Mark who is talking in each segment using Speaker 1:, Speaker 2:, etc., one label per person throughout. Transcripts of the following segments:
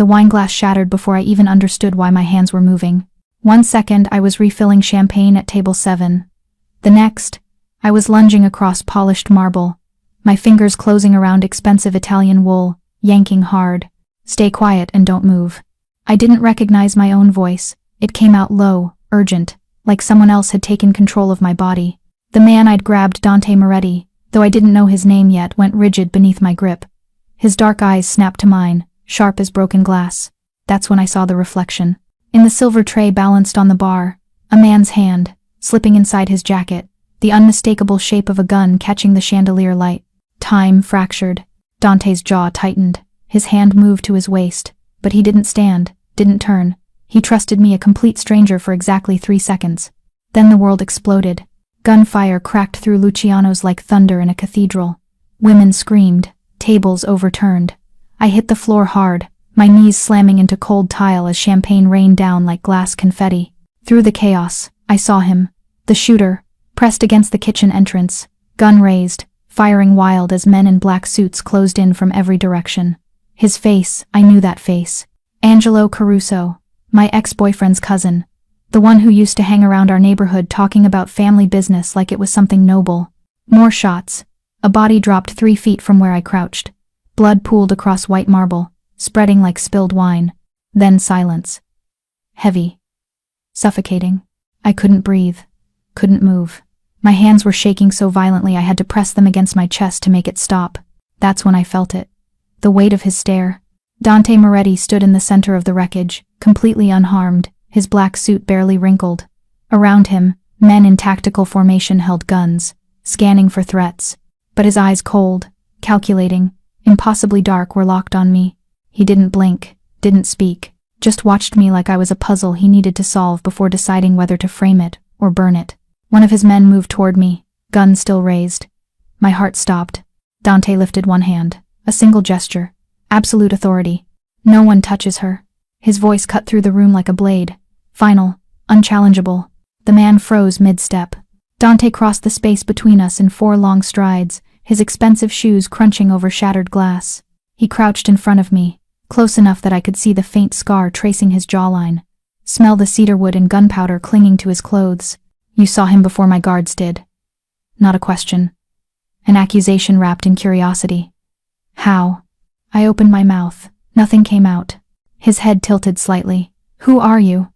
Speaker 1: The wine glass shattered before I even understood why my hands were moving. 1 second, I was refilling champagne at table 7. The next, I was lunging across polished marble, my fingers closing around expensive Italian wool, yanking hard. Stay quiet and don't move. I didn't recognize my own voice. It came out low, urgent, like someone else had taken control of my body. The man I'd grabbed, Dante Moretti, though I didn't know his name yet, went rigid beneath my grip. His dark eyes snapped to mine, sharp as broken glass. That's when I saw the reflection. In the silver tray balanced on the bar, a man's hand, slipping inside his jacket, the unmistakable shape of a gun catching the chandelier light. Time fractured. Dante's jaw tightened. His hand moved to his waist, but he didn't stand, didn't turn. He trusted me, a complete stranger, for exactly 3 seconds. Then the world exploded. Gunfire cracked through Luciano's like thunder in a cathedral. Women screamed, tables overturned. I hit the floor hard, my knees slamming into cold tile as champagne rained down like glass confetti. Through the chaos, I saw him, the shooter, pressed against the kitchen entrance, gun raised, firing wild as men in black suits closed in from every direction. His face, I knew that face. Angelo Caruso, my ex-boyfriend's cousin, the one who used to hang around our neighborhood talking about family business like it was something noble. More shots. A body dropped 3 feet from where I crouched. Blood pooled across white marble, spreading like spilled wine. Then silence. Heavy. Suffocating. I couldn't breathe. Couldn't move. My hands were shaking so violently I had to press them against my chest to make it stop. That's when I felt it. The weight of his stare. Dante Moretti stood in the center of the wreckage, completely unharmed, his black suit barely wrinkled. Around him, men in tactical formation held guns, scanning for threats. But his eyes, cold, calculating, impossibly dark, were locked on me. He didn't blink, didn't speak, just watched me like I was a puzzle he needed to solve before deciding whether to frame it or burn it. One of his men moved toward me, gun still raised. My heart stopped. Dante lifted one hand, a single gesture, absolute authority. No one touches her. His voice cut through the room like a blade, final, unchallengeable. The man froze mid-step. Dante crossed the space between us in 4 long strides, his expensive shoes crunching over shattered glass. He crouched in front of me, close enough that I could see the faint scar tracing his jawline, smell the cedarwood and gunpowder clinging to his clothes. You saw him before my guards did. Not a question. An accusation wrapped in curiosity. How? I opened my mouth. Nothing came out. His head tilted slightly. Who are you?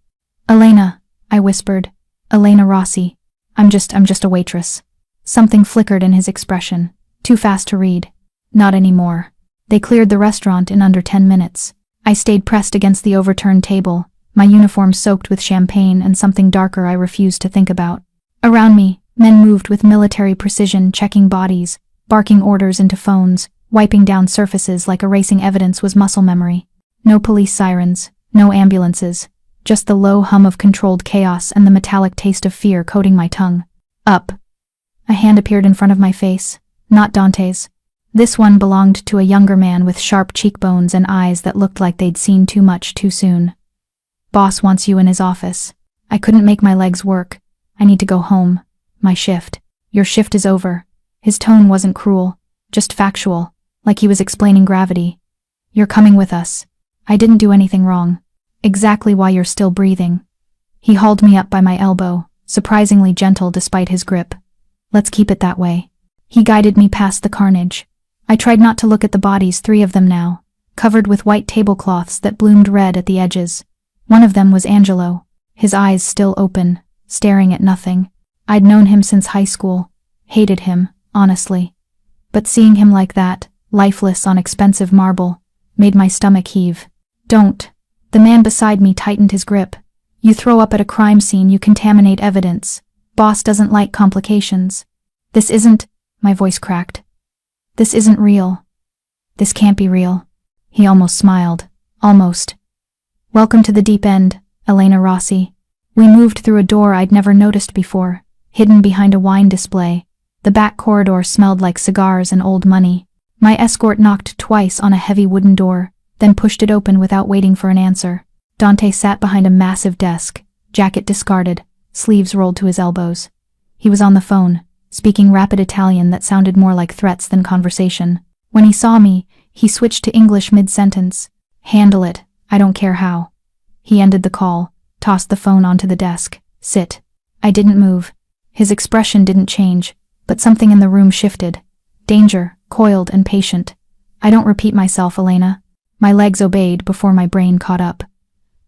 Speaker 1: Elena, I whispered. Elena Rossi. I'm just a waitress. Something flickered in his expression. Too fast to read. Not anymore. They cleared the restaurant in under 10 minutes. I stayed pressed against the overturned table, my uniform soaked with champagne and something darker I refused to think about. Around me, men moved with military precision, checking bodies, barking orders into phones, wiping down surfaces like erasing evidence was muscle memory. No police sirens, no ambulances, just the low hum of controlled chaos and the metallic taste of fear coating my tongue. Up. A hand appeared in front of my face, not Dante's. This one belonged to a younger man with sharp cheekbones and eyes that looked like they'd seen too much too soon. Boss wants you in his office. I couldn't make my legs work. I need to go home. My shift. Your shift is over. His tone wasn't cruel, just factual, like he was explaining gravity. You're coming with us. I didn't do anything wrong. Exactly why you're still breathing. He hauled me up by my elbow, surprisingly gentle despite his grip. Let's keep it that way. He guided me past the carnage. I tried not to look at the bodies, 3 of them now, covered with white tablecloths that bloomed red at the edges. One of them was Angelo, his eyes still open, staring at nothing. I'd known him since high school, hated him, honestly. But seeing him like that, lifeless on expensive marble, made my stomach heave. Don't. The man beside me tightened his grip. You throw up at a crime scene, you contaminate evidence. Boss doesn't like complications. This isn't, my voice cracked. This isn't real. This can't be real. He almost smiled. Almost. Welcome to the deep end, Elena Rossi. We moved through a door I'd never noticed before, hidden behind a wine display. The back corridor smelled like cigars and old money. My escort knocked twice on a heavy wooden door, then pushed it open without waiting for an answer. Dante sat behind a massive desk, jacket discarded, sleeves rolled to his elbows. He was on the phone, speaking rapid Italian that sounded more like threats than conversation. When he saw me, he switched to English mid-sentence. Handle it, I don't care how. He ended the call, tossed the phone onto the desk. Sit. I didn't move. His expression didn't change, but something in the room shifted. Danger, coiled and patient. I don't repeat myself, Elena. My legs obeyed before my brain caught up.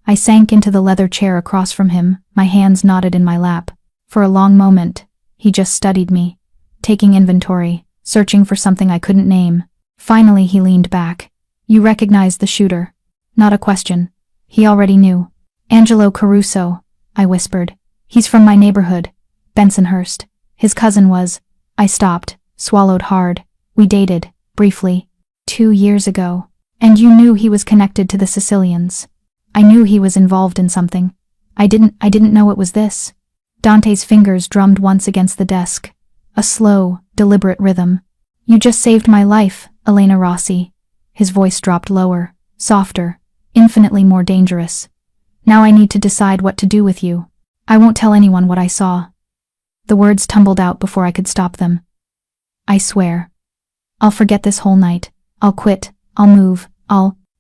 Speaker 1: I sank into the leather chair across from him, my hands knotted in my lap. For a long moment, he just studied me, taking inventory, searching for something I couldn't name. Finally, he leaned back. You recognize the shooter. Not a question. He already knew. Angelo Caruso, I whispered. He's from my neighborhood, Bensonhurst. His cousin was. I stopped, swallowed hard. We dated, briefly. 2 years ago. And you knew he was connected to the Sicilians. I knew he was involved in something. I didn't know it was this. Dante's fingers drummed once against the desk. A slow, deliberate rhythm. You just saved my life, Elena Rossi. His voice dropped lower, softer, infinitely more dangerous. Now I need to decide what to do with you. I won't tell anyone what I saw. The words tumbled out before I could stop them. I swear. I'll forget this whole night. I'll quit. I'll move.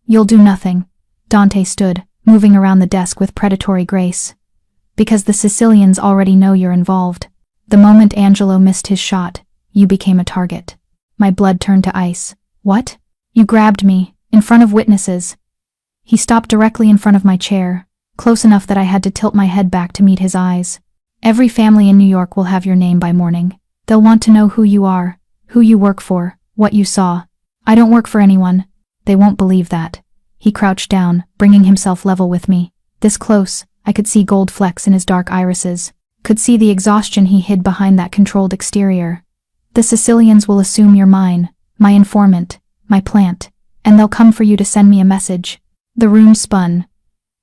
Speaker 1: You'll do nothing. Dante stood, moving around the desk with predatory grace. Because the Sicilians already know you're involved. The moment Angelo missed his shot, you became a target. My blood turned to ice. What? You grabbed me, in front of witnesses. He stopped directly in front of my chair, close enough that I had to tilt my head back to meet his eyes. Every family in New York will have your name by morning. They'll want to know who you are, who you work for, what you saw. I don't work for anyone. They won't believe that. He crouched down, bringing himself level with me. This close, I could see gold flecks in his dark irises, could see the exhaustion he hid behind that controlled exterior. The Sicilians will assume you're mine, my informant, my plant, and they'll come for you to send me a message. The room spun.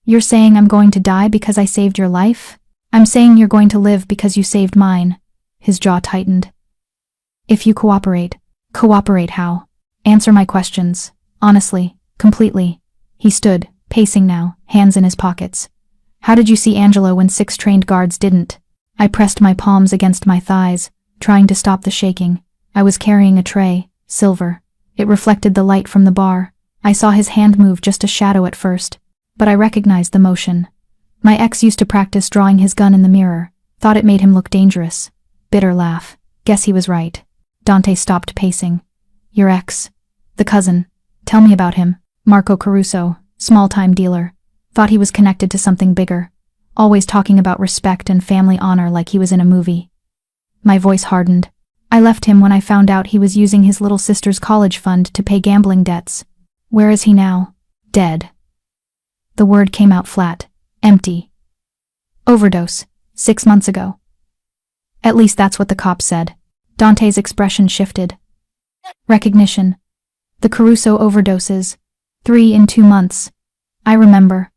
Speaker 1: You're saying I'm going to die because I saved your life? I'm saying you're going to live because you saved mine. His jaw tightened. If you cooperate. Cooperate how? Answer my questions. Honestly, completely. He stood, pacing now, hands in his pockets. How did you see Angelo when 6 trained guards didn't? I pressed my palms against my thighs, trying to stop the shaking. I was carrying a tray, silver. It reflected the light from the bar. I saw his hand move just a shadow at first, but I recognized the motion. My ex used to practice drawing his gun in the mirror, thought it made him look dangerous. Bitter laugh. Guess he was right. Dante stopped pacing. Your ex. The cousin. Tell me about him. Marco Caruso, small-time dealer. Thought he was connected to something bigger. Always talking about respect and family honor like he was in a movie. My voice hardened. I left him when I found out he was using his little sister's college fund to pay gambling debts. Where is he now? Dead. The word came out flat. Empty. Overdose. 6 months ago. At least that's what the cops said. Dante's expression shifted. Recognition. The Caruso overdoses. 3 in 2 months. I remember.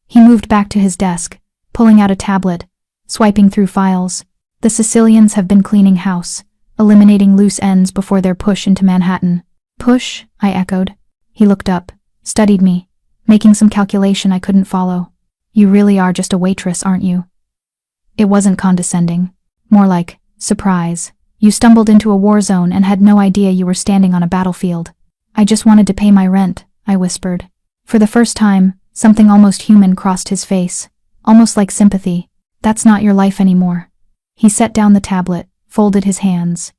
Speaker 1: He moved back to his desk, pulling out a tablet, swiping through files. The Sicilians have been cleaning house, eliminating loose ends before their push into Manhattan. Push? I echoed. He looked up, studied me, making some calculation I couldn't follow. You really are just a waitress, aren't you? It wasn't condescending. More like, surprise. You stumbled into a war zone and had no idea you were standing on a battlefield. I just wanted to pay my rent, I whispered. For the first time, something almost human crossed his face, almost like sympathy. That's not your life anymore. He set down the tablet, folded his hands.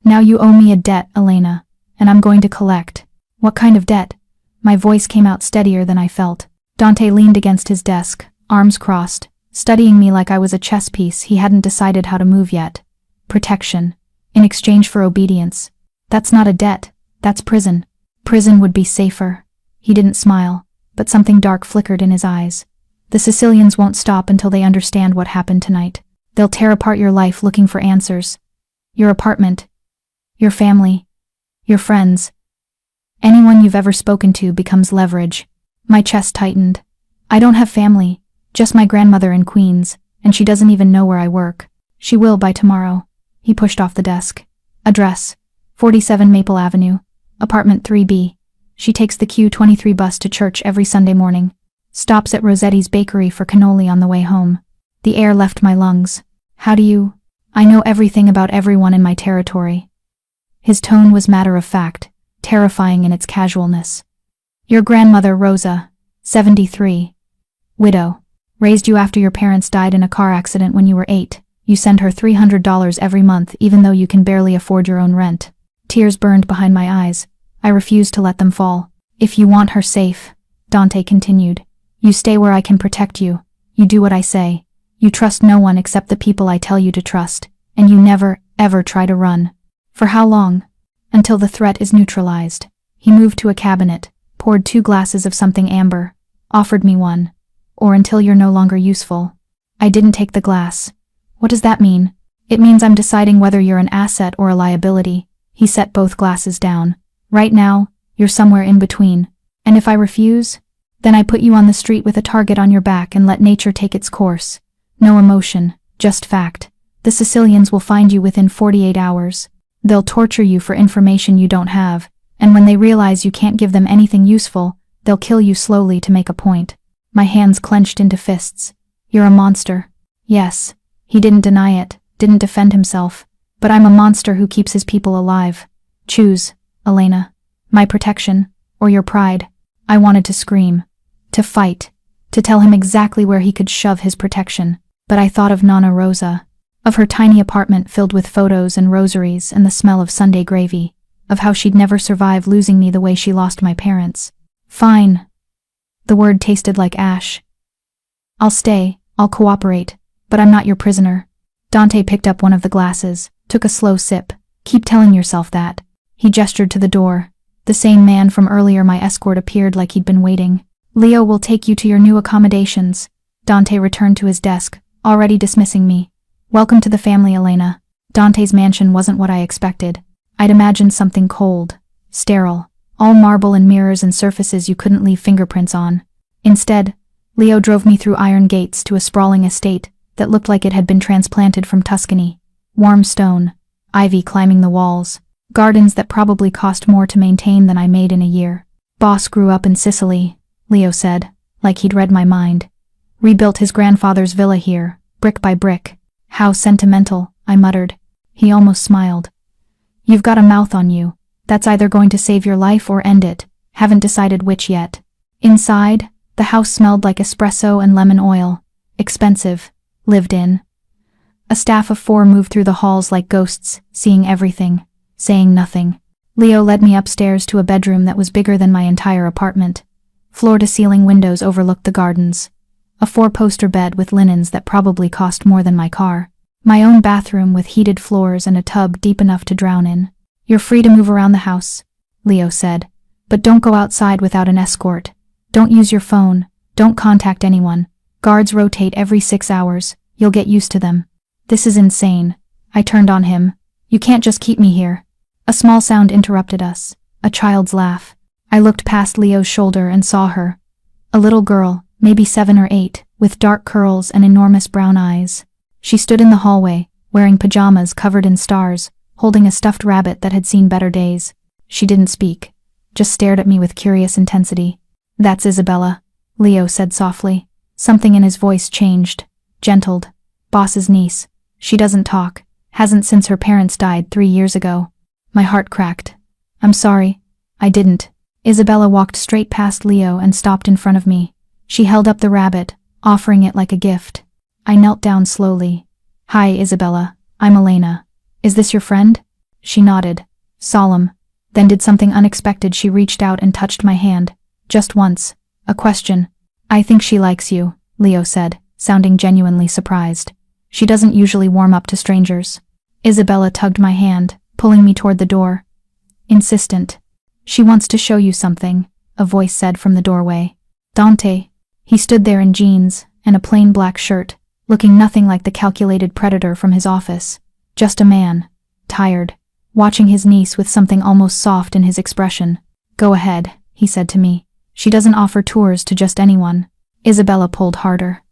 Speaker 1: Now you owe me a debt, Elena, and I'm going to collect. What kind of debt? My voice came out steadier than I felt. Dante leaned against his desk, arms crossed, studying me like I was a chess piece he hadn't decided how to move yet. Protection. In exchange for obedience. That's not a debt, that's prison. Prison would be safer. He didn't smile, but something dark flickered in his eyes. The Sicilians won't stop until they understand what happened tonight. They'll tear apart your life looking for answers. Your apartment. Your family. Your friends. Anyone you've ever spoken to becomes leverage. My chest tightened. I don't have family, just my grandmother in Queens, and she doesn't even know where I work. She will by tomorrow. He pushed off the desk. Address. 47 Maple Avenue. Apartment 3B. She takes the Q23 bus to church every Sunday morning. Stops at Rossetti's bakery for cannoli on the way home. The air left my lungs. How do you? I know everything about everyone in my territory. His tone was matter of fact, terrifying in its casualness. Your grandmother, Rosa. 73. Widow. Raised you after your parents died in a car accident when you were 8. You send her $300 every month even though you can barely afford your own rent. Tears burned behind my eyes. I refused to let them fall. If you want her safe, Dante continued, you stay where I can protect you. You do what I say. You trust no one except the people I tell you to trust, and you never, ever try to run. For how long? Until the threat is neutralized. He moved to a cabinet, poured 2 glasses of something amber, offered me one. Or until you're no longer useful. I didn't take the glass. What does that mean? It means I'm deciding whether you're an asset or a liability. He set both glasses down. Right now, you're somewhere in between. And if I refuse, then I put you on the street with a target on your back and let nature take its course. No emotion, just fact. The Sicilians will find you within 48 hours. They'll torture you for information you don't have, and when they realize you can't give them anything useful, they'll kill you slowly to make a point. My hands clenched into fists. You're a monster. Yes. He didn't deny it, didn't defend himself. But I'm a monster who keeps his people alive. Choose, Elena. My protection, or your pride. I wanted to scream. To fight. To tell him exactly where he could shove his protection. But I thought of Nonna Rosa. Of her tiny apartment filled with photos and rosaries and the smell of Sunday gravy. Of how she'd never survive losing me the way she lost my parents. Fine. The word tasted like ash. I'll stay, I'll cooperate, but I'm not your prisoner. Dante picked up one of the glasses, took a slow sip. Keep telling yourself that. He gestured to the door. The same man from earlier my escort appeared like he'd been waiting. Leo will take you to your new accommodations. Dante returned to his desk, already dismissing me. Welcome to the family, Elena. Dante's mansion wasn't what I expected. I'd imagined something cold, sterile, all marble and mirrors and surfaces you couldn't leave fingerprints on. Instead, Leo drove me through iron gates to a sprawling estate that looked like it had been transplanted from Tuscany. Warm stone, ivy climbing the walls, gardens that probably cost more to maintain than I made in a year. Boss grew up in Sicily, Leo said, like he'd read my mind. Rebuilt his grandfather's villa here, brick by brick. How sentimental, I muttered. He almost smiled. You've got a mouth on you. That's either going to save your life or end it. Haven't decided which yet. Inside, the house smelled like espresso and lemon oil. Expensive. Lived in. A staff of 4 moved through the halls like ghosts, seeing everything, saying nothing. Leo led me upstairs to a bedroom that was bigger than my entire apartment. Floor-to-ceiling windows overlooked the gardens. A 4-poster bed with linens that probably cost more than my car. My own bathroom with heated floors and a tub deep enough to drown in. You're free to move around the house, Leo said, but don't go outside without an escort. Don't use your phone. Don't contact anyone. Guards rotate every 6 hours. You'll get used to them. This is insane. I turned on him. You can't just keep me here. A small sound interrupted us. A child's laugh. I looked past Leo's shoulder and saw her. A little girl, maybe 7 or 8, with dark curls and enormous brown eyes. She stood in the hallway, wearing pajamas covered in stars, holding a stuffed rabbit that had seen better days. She didn't speak, just stared at me with curious intensity. That's Isabella, Leo said softly. Something in his voice changed, gentled. Boss's niece. She doesn't talk, hasn't since her parents died 3 years ago. My heart cracked. I'm sorry. I didn't. Isabella walked straight past Leo and stopped in front of me. She held up the rabbit, offering it like a gift. I knelt down slowly. Hi, Isabella. I'm Elena. Is this your friend? She nodded, solemn. Then did something unexpected. She reached out and touched my hand. Just once. A question. I think she likes you, Leo said, sounding genuinely surprised. She doesn't usually warm up to strangers. Isabella tugged my hand, pulling me toward the door. Insistent. She wants to show you something, a voice said from the doorway. Dante. He stood there in jeans and a plain black shirt, looking nothing like the calculated predator from his office. Just a man, tired, watching his niece with something almost soft in his expression. Go ahead, he said to me. She doesn't offer tours to just anyone. Isabella pulled harder.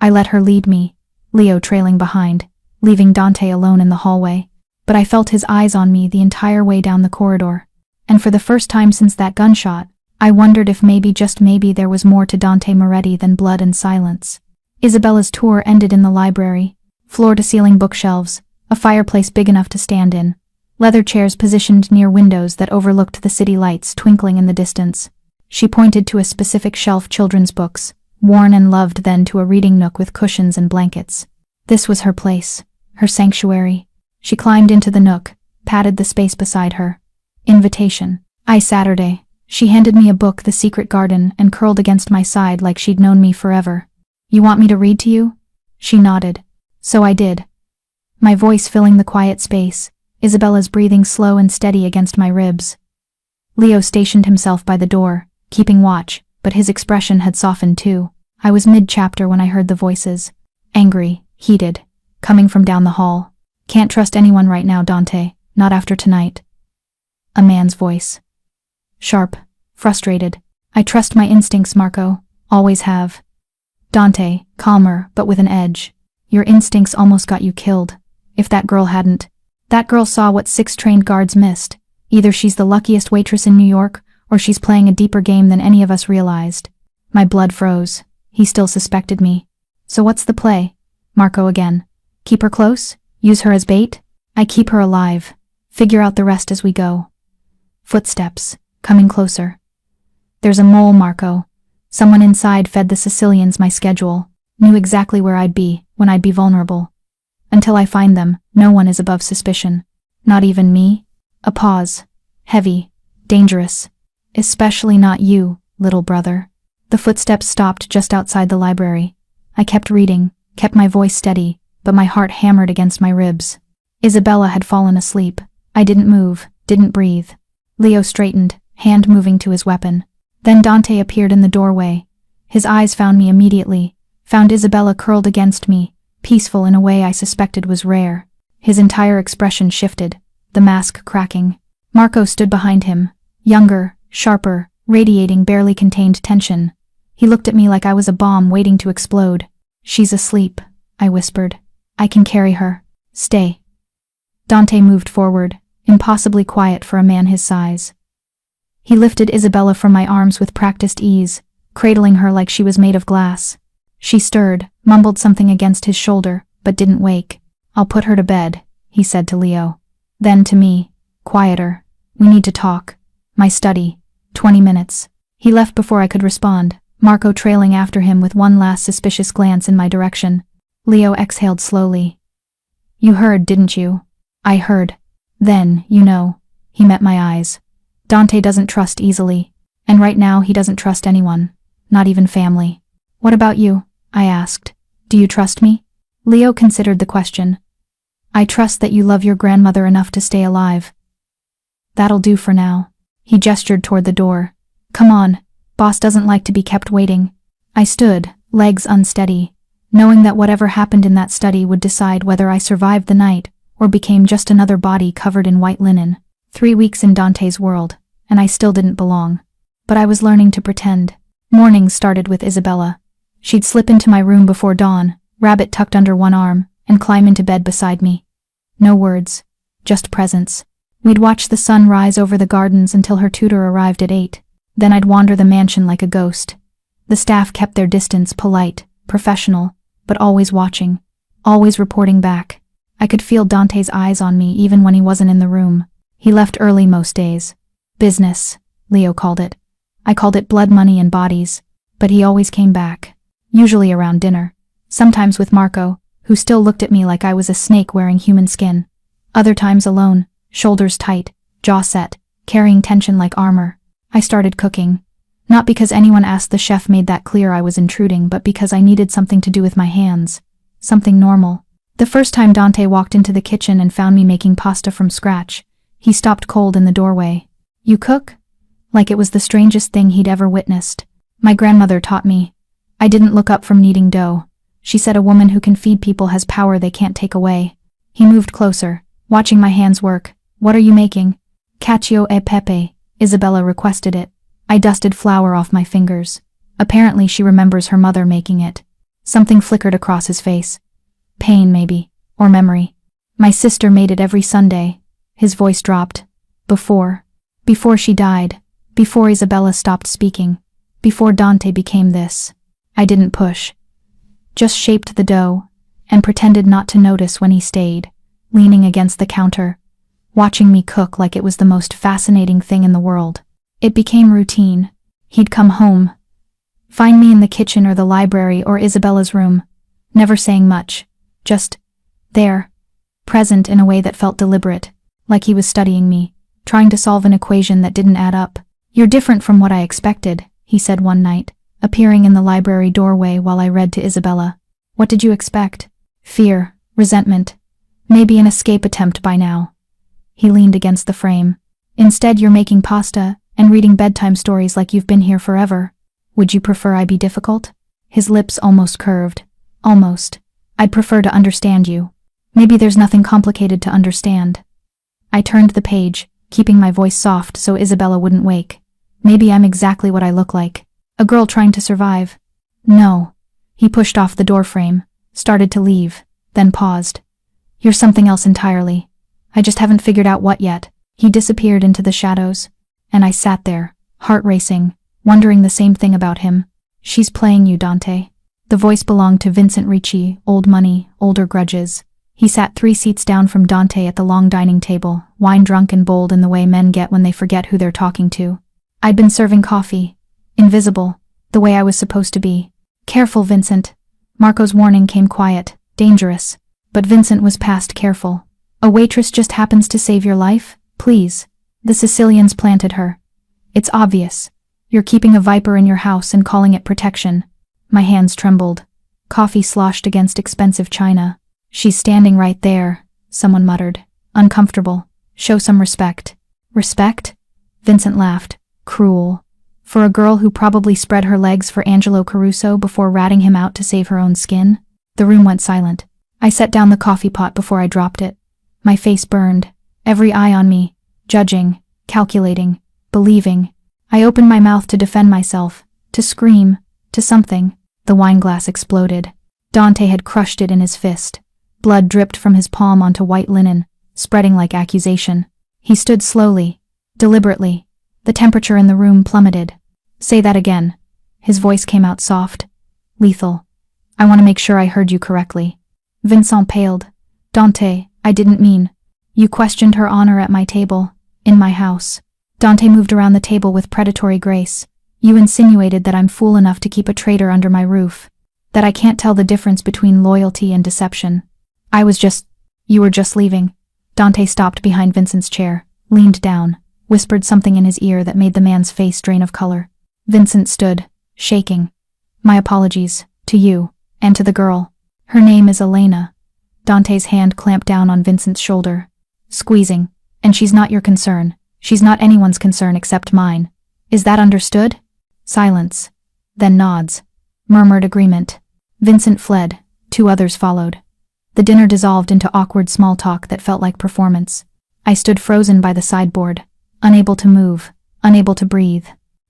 Speaker 1: I let her lead me, Leo trailing behind, leaving Dante alone in the hallway. But I felt his eyes on me the entire way down the corridor. And for the first time since that gunshot, I wondered if maybe, just maybe, there was more to Dante Moretti than blood and silence. Isabella's tour ended in the library. Floor-to-ceiling bookshelves, a fireplace big enough to stand in, leather chairs positioned near windows that overlooked the city lights twinkling in the distance. She pointed to a specific shelf, children's books, worn and loved, then to a reading nook with cushions and blankets. This was her place, her sanctuary. She climbed into the nook, patted the space beside her. Invitation. Saturday. She handed me a book, The Secret Garden, and curled against my side like she'd known me forever. You want me to read to you? She nodded. So I did. My voice filling the quiet space, Isabella's breathing slow and steady against my ribs. Leo stationed himself by the door, keeping watch, but his expression had softened too. I was mid-chapter when I heard the voices. Angry, heated, coming from down the hall. Can't trust anyone right now, Dante, not after tonight. A man's voice. Sharp, frustrated. I trust my instincts, Marco, always have. Dante, calmer, but with an edge. Your instincts almost got you killed. If that girl hadn't. That girl saw what 6 trained guards missed. Either she's the luckiest waitress in New York, or she's playing a deeper game than any of us realized. My blood froze. He still suspected me. So what's the play? Marco again. Keep her close? Use her as bait? I keep her alive. Figure out the rest as we go. Footsteps, coming closer. There's a mole, Marco. Someone inside fed the Sicilians my schedule, knew exactly where I'd be, when I'd be vulnerable. Until I find them, no one is above suspicion. Not even me. A pause. Heavy. Dangerous. Especially not you, little brother. The footsteps stopped just outside the library. I kept reading, kept my voice steady, but my heart hammered against my ribs. Isabella had fallen asleep. I didn't move, didn't breathe. Leo straightened, hand moving to his weapon. Then Dante appeared in the doorway. His eyes found me immediately, found Isabella curled against me, peaceful in a way I suspected was rare. His entire expression shifted, the mask cracking. Marco stood behind him, younger, sharper, radiating barely contained tension. He looked at me like I was a bomb waiting to explode. She's asleep, I whispered. I can carry her. Stay. Dante moved forward, impossibly quiet for a man his size. He lifted Isabella from my arms with practiced ease, cradling her like she was made of glass. She stirred, mumbled something against his shoulder, but didn't wake. I'll put her to bed, he said to Leo. Then to me, quieter. We need to talk. My study. 20 minutes. He left before I could respond, Marco trailing after him with one last suspicious glance in my direction. Leo exhaled slowly. You heard, didn't you? I heard. Then, you know. He met my eyes. Dante doesn't trust easily, and right now he doesn't trust anyone, not even family. What about you? I asked. Do you trust me? Leo considered the question. I trust that you love your grandmother enough to stay alive. That'll do for now. He gestured toward the door. Come on, boss doesn't like to be kept waiting. I stood, legs unsteady, knowing that whatever happened in that study would decide whether I survived the night or became just another body covered in white linen. 3 weeks in Dante's world, and I still didn't belong. But I was learning to pretend. Mornings started with Isabella. She'd slip into my room before dawn, rabbit tucked under one arm, and climb into bed beside me. No words, just presence. We'd watch the sun rise over the gardens until her tutor arrived at 8. Then I'd wander the mansion like a ghost. The staff kept their distance, polite, professional, but always watching, always reporting back. I could feel Dante's eyes on me even when he wasn't in the room. He left early most days. Business, Leo called it. I called it blood money and bodies, but he always came back. Usually around dinner. Sometimes with Marco, who still looked at me like I was a snake wearing human skin. Other times alone, shoulders tight, jaw set, carrying tension like armor. I started cooking. Not because anyone asked, the chef made that clear I was intruding, but because I needed something to do with my hands. Something normal. The first time Dante walked into the kitchen and found me making pasta from scratch, he stopped cold in the doorway. You cook? Like it was the strangest thing he'd ever witnessed. My grandmother taught me. I didn't look up from kneading dough. She said a woman who can feed people has power they can't take away. He moved closer, watching my hands work. What are you making? Cacio e pepe. Isabella requested it. I dusted flour off my fingers. Apparently she remembers her mother making it. Something flickered across his face. Pain, maybe. Or memory. My sister made it every Sunday. His voice dropped. Before she died. Before Isabella stopped speaking. Before Dante became this. I didn't push. Just shaped the dough, and pretended not to notice when he stayed, leaning against the counter, watching me cook like it was the most fascinating thing in the world. It became routine. He'd come home, find me in the kitchen or the library or Isabella's room, never saying much, just there, present in a way that felt deliberate, like he was studying me, trying to solve an equation that didn't add up. "You're different from what I expected," he said one night, appearing in the library doorway while I read to Isabella. "What did you expect? Fear, resentment, maybe an escape attempt by now." He leaned against the frame. "Instead, you're making pasta and reading bedtime stories like you've been here forever. Would you prefer I be difficult?" His lips almost curved. "Almost. I'd prefer to understand you. Maybe there's nothing complicated to understand." I turned the page, keeping my voice soft so Isabella wouldn't wake. "Maybe I'm exactly what I look like. A girl trying to survive." "No." He pushed off the doorframe, started to leave, then paused. "You're something else entirely. I just haven't figured out what yet." He disappeared into the shadows, and I sat there, heart racing, wondering the same thing about him. "She's playing you, Dante." The voice belonged to Vincent Ricci, old money, older grudges. He sat 3 seats down from Dante at the long dining table, wine-drunk and bold in the way men get when they forget who they're talking to. I'd been serving coffee, invisible, the way I was supposed to be. "Careful, Vincent." Marco's warning came quiet, dangerous. But Vincent was past careful. "A waitress just happens to save your life? Please." The Sicilians planted her. "It's obvious. You're keeping a viper in your house and calling it protection." My hands trembled. Coffee sloshed against expensive china. "She's standing right there," someone muttered. "Uncomfortable. Show some respect." "Respect?" Vincent laughed. "Cruel. For a girl who probably spread her legs for Angelo Caruso before ratting him out to save her own skin?" The room went silent. I set down the coffee pot before I dropped it. My face burned, every eye on me, judging, calculating, believing. I opened my mouth to defend myself, to scream, to something. The wineglass exploded. Dante had crushed it in his fist. Blood dripped from his palm onto white linen, spreading like accusation. He stood slowly, deliberately. The temperature in the room plummeted. "Say that again." His voice came out soft, lethal. "I want to make sure I heard you correctly." Vincent paled. "Dante, I didn't mean." "You questioned her honor at my table, in my house." Dante moved around the table with predatory grace. "You insinuated that I'm fool enough to keep a traitor under my roof. That I can't tell the difference between loyalty and deception. You were just leaving." Dante stopped behind Vincent's chair, leaned down, whispered something in his ear that made the man's face drain of color. Vincent stood, shaking. "My apologies, to you, and to the girl. Her name is Elena." Dante's hand clamped down on Vincent's shoulder, squeezing. "And she's not your concern. She's not anyone's concern except mine. Is that understood?" Silence. Then nods. Murmured agreement. Vincent fled. 2 others followed. The dinner dissolved into awkward small talk that felt like performance. I stood frozen by the sideboard, unable to move, unable to breathe.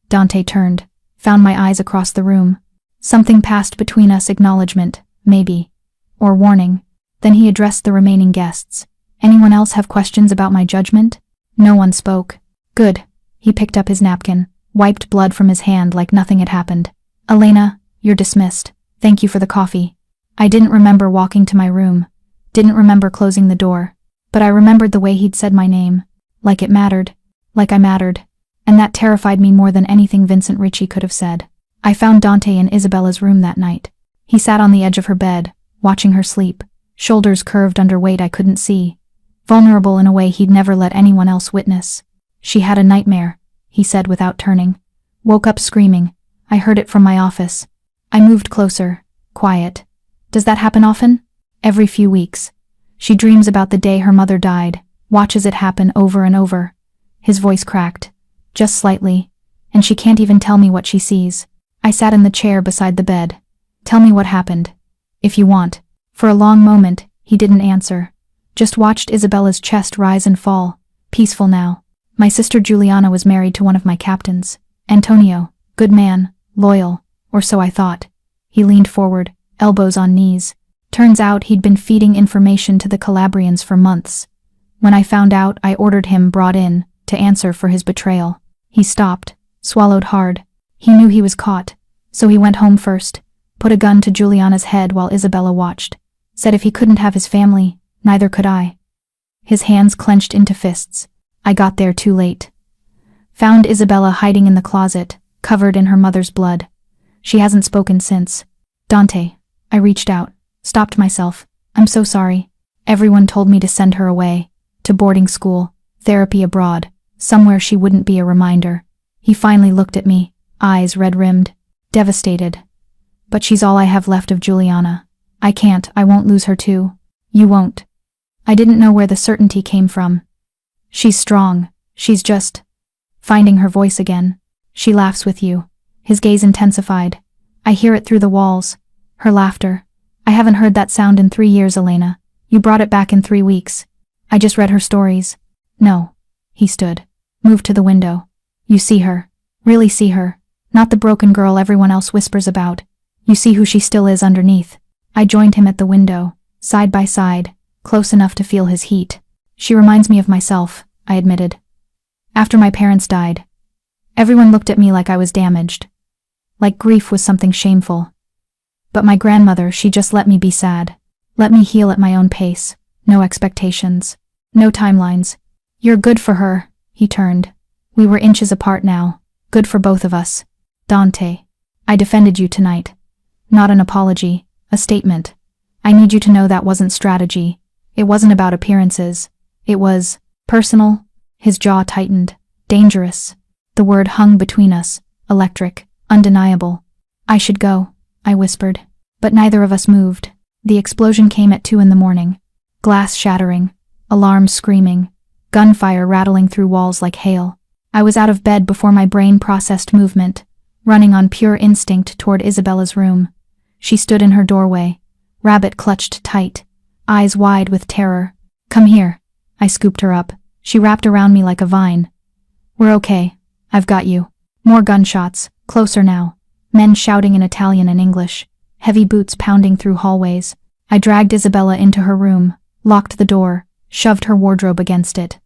Speaker 1: Dante turned, found my eyes across the room. Something passed between us, acknowledgement, maybe, or warning. Then he addressed the remaining guests. "Anyone else have questions about my judgment?" No one spoke. "Good." He picked up his napkin, wiped blood from his hand like nothing had happened. "Elena, you're dismissed. Thank you for the coffee." I didn't remember walking to my room, didn't remember closing the door, but I remembered the way he'd said my name, like it mattered, like I mattered, and that terrified me more than anything Vincent Ricci could have said. I found Dante in Isabella's room that night. He sat on the edge of her bed, watching her sleep, shoulders curved under weight I couldn't see, vulnerable in a way he'd never let anyone else witness. "She had a nightmare," he said without turning. "Woke up screaming. I heard it from my office." I moved closer, quiet. "Does that happen often?" "Every few weeks. She dreams about the day her mother died, watches it happen over and over." His voice cracked, just slightly, and she can't even tell me what she sees. I sat in the chair beside the bed. "Tell me what happened, if you want." For a long moment, he didn't answer, just watched Isabella's chest rise and fall, peaceful now. "My sister Juliana was married to one of my captains, Antonio, good man, loyal, or so I thought." He leaned forward, elbows on knees. "Turns out he'd been feeding information to the Calabrians for months. When I found out, I ordered him brought in, to answer for his betrayal." He stopped, swallowed hard. He knew he was caught, so he went home first, put a gun to Juliana's head while Isabella watched. Said if he couldn't have his family, neither could I. His hands clenched into fists. I got there too late. Found Isabella hiding in the closet, covered in her mother's blood. She hasn't spoken since. Dante. I reached out, stopped myself. I'm so sorry. Everyone told me to send her away. To boarding school, therapy abroad, somewhere she wouldn't be a reminder. He finally looked at me, eyes red-rimmed, devastated. But she's all I have left of Juliana. I won't lose her too. You won't. I didn't know where the certainty came from. She's strong, she's just... Finding her voice again. She laughs with you. His gaze intensified. I hear it through the walls. Her laughter. I haven't heard that sound in 3 years, Elena. You brought it back in 3 weeks. I just read her stories. No. He stood. Moved to the window. You see her. Really see her. Not the broken girl everyone else whispers about. You see who she still is underneath. I joined him at the window, side by side, close enough to feel his heat. She reminds me of myself, I admitted. After my parents died, everyone looked at me like I was damaged. Like grief was something shameful. But my grandmother, she just let me be sad. Let me heal at my own pace. No expectations. No timelines. You're good for her, he turned. We were inches apart now. Good for both of us. Dante. I defended you tonight. Not an apology, a statement. I need you to know that wasn't strategy. It wasn't about appearances. It was personal. His jaw tightened. Dangerous. The word hung between us. Electric. Undeniable. I should go, I whispered. But neither of us moved. The explosion came at 2 a.m. Glass shattering. Alarms screaming. Gunfire rattling through walls like hail. I was out of bed before my brain processed movement, running on pure instinct toward Isabella's room. She stood in her doorway, rabbit clutched tight, eyes wide with terror. Come here. I scooped her up. She wrapped around me like a vine. We're okay. I've got you. More gunshots, closer now. Men shouting in Italian and English. Heavy boots pounding through hallways. I dragged Isabella into her room, locked the door, shoved her wardrobe against it.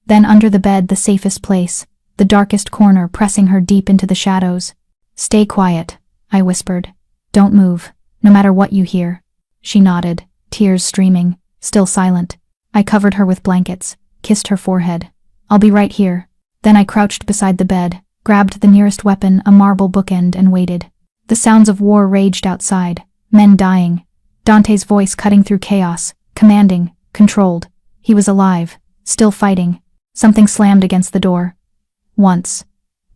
Speaker 1: Then under the bed, the safest place, the darkest corner, pressing her deep into the shadows. Stay quiet, I whispered. Don't move, no matter what you hear. She nodded, tears streaming, still silent. I covered her with blankets, kissed her forehead. I'll be right here. Then I crouched beside the bed, grabbed the nearest weapon, a marble bookend, and waited. The sounds of war raged outside, men dying. Dante's voice cutting through chaos, commanding, controlled. He was alive, still fighting. Something slammed against the door. Once.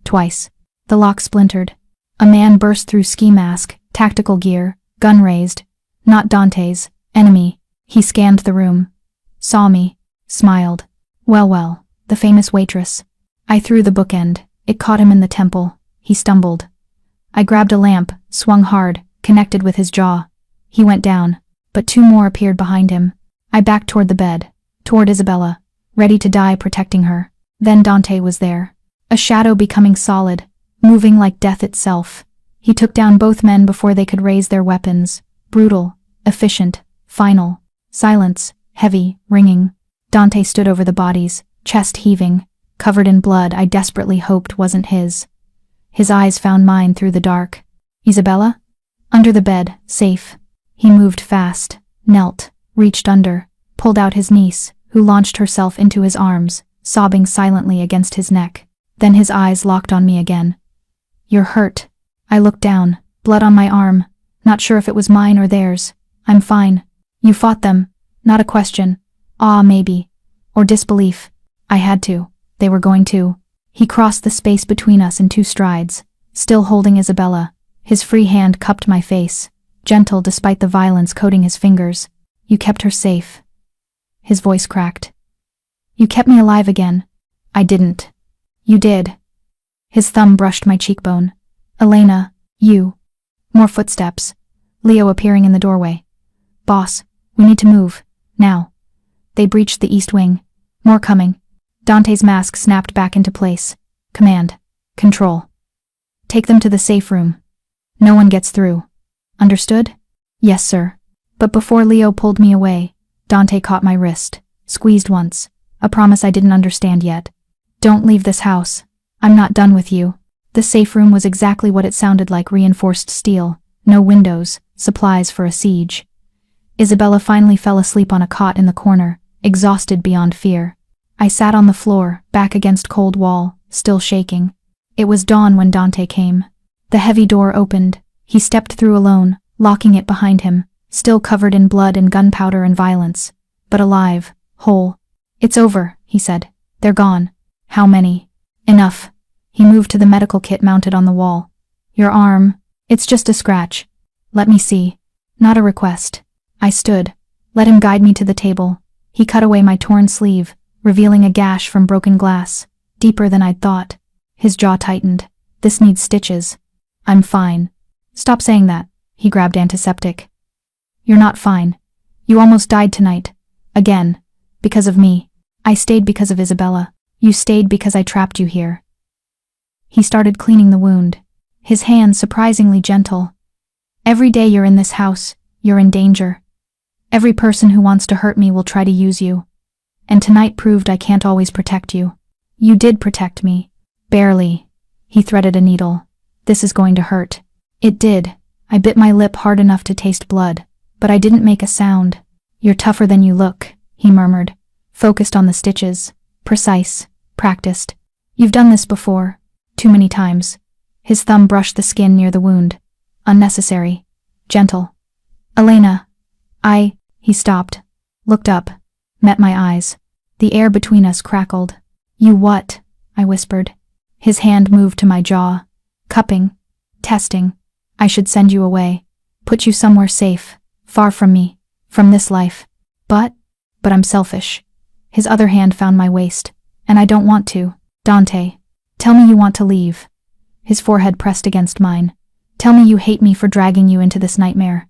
Speaker 1: Twice. The lock splintered. A man burst through ski mask, tactical gear, gun raised. Not Dante's, enemy. He scanned the room. Saw me. Smiled. Well, the famous Waitress. I threw the bookend. It caught him in the temple. He stumbled. I grabbed a lamp, swung hard, connected with his jaw. He went down, but 2 more appeared behind him. I backed toward the bed, toward Isabella, ready to die protecting her. Then Dante was there. A shadow becoming solid, moving like death itself. He took down both men before they could raise their weapons. Brutal, efficient, final. Silence, heavy, ringing. Dante stood over the bodies, chest heaving, covered in blood I desperately hoped wasn't his. His eyes found mine through the dark. Isabella? Under the bed, safe. He moved fast, knelt, reached under, pulled out his niece, who launched herself into his arms, sobbing silently against his neck. Then his eyes locked on me again. You're hurt. I looked down, blood on my arm, not sure if it was mine or theirs. I'm fine. You fought them. Not a question. Awe, maybe. Or disbelief. I had to. They were going to. He crossed the space between us in 2 strides, still holding Isabella. His free hand cupped my face, gentle despite the violence coating his fingers. You kept her safe. His voice cracked. You kept me alive again. I didn't. You did. His thumb brushed my cheekbone. Elena, you. More footsteps. Leo appearing in the doorway. Boss, we need to move. Now. They breached the east wing. More coming. Dante's mask snapped back into place. Command. Control. Take them to the safe room. No one gets through. Understood? Yes, sir. But before Leo pulled me away, Dante caught my wrist, squeezed once, a promise I didn't understand yet. Don't leave this house. I'm not done with you. The safe room was exactly what it sounded like, reinforced steel, no windows, supplies for a siege. Isabella finally fell asleep on a cot in the corner, exhausted beyond fear. I sat on the floor, back against cold wall, still shaking. It was dawn when Dante came. The heavy door opened. He stepped through alone, locking it behind him, still covered in blood and gunpowder and violence, but alive, whole. "It's over," he said. "They're gone." "How many?" "Enough." He moved to the medical kit mounted on the wall. "Your arm, it's just a scratch." "Let me see." "Not a request." I stood. Let him guide me to the table. He cut away my torn sleeve, revealing a gash from broken glass, deeper than I'd thought. His jaw tightened. "This needs stitches." "I'm fine." "Stop saying that." He grabbed antiseptic. "You're not fine. You almost died tonight. Again. Because of me. I stayed because of Isabella. You stayed because I trapped you here." He started cleaning the wound, his hand surprisingly gentle. "Every day you're in this house, you're in danger. Every person who wants to hurt me will try to use you. And tonight proved I can't always protect you. You did protect me. Barely." He threaded a needle. "This is going to hurt." It did. I bit my lip hard enough to taste blood, but I didn't make a sound. "You're tougher than you look," he murmured, focused on the stitches. Precise. Practiced. "You've done this before. Too many times." His thumb brushed the skin near the wound. "Unnecessary. Gentle." "Elena." He stopped, looked up, met my eyes. The air between us crackled. "You what?" I whispered. His hand moved to my jaw. "Cupping. Testing. I should send you away. Put you somewhere safe, far from me, from this life. But I'm selfish." His other hand found my waist. "And I don't want to. Dante. Tell me you want to leave." His forehead pressed against mine. "Tell me you hate me for dragging you into this nightmare.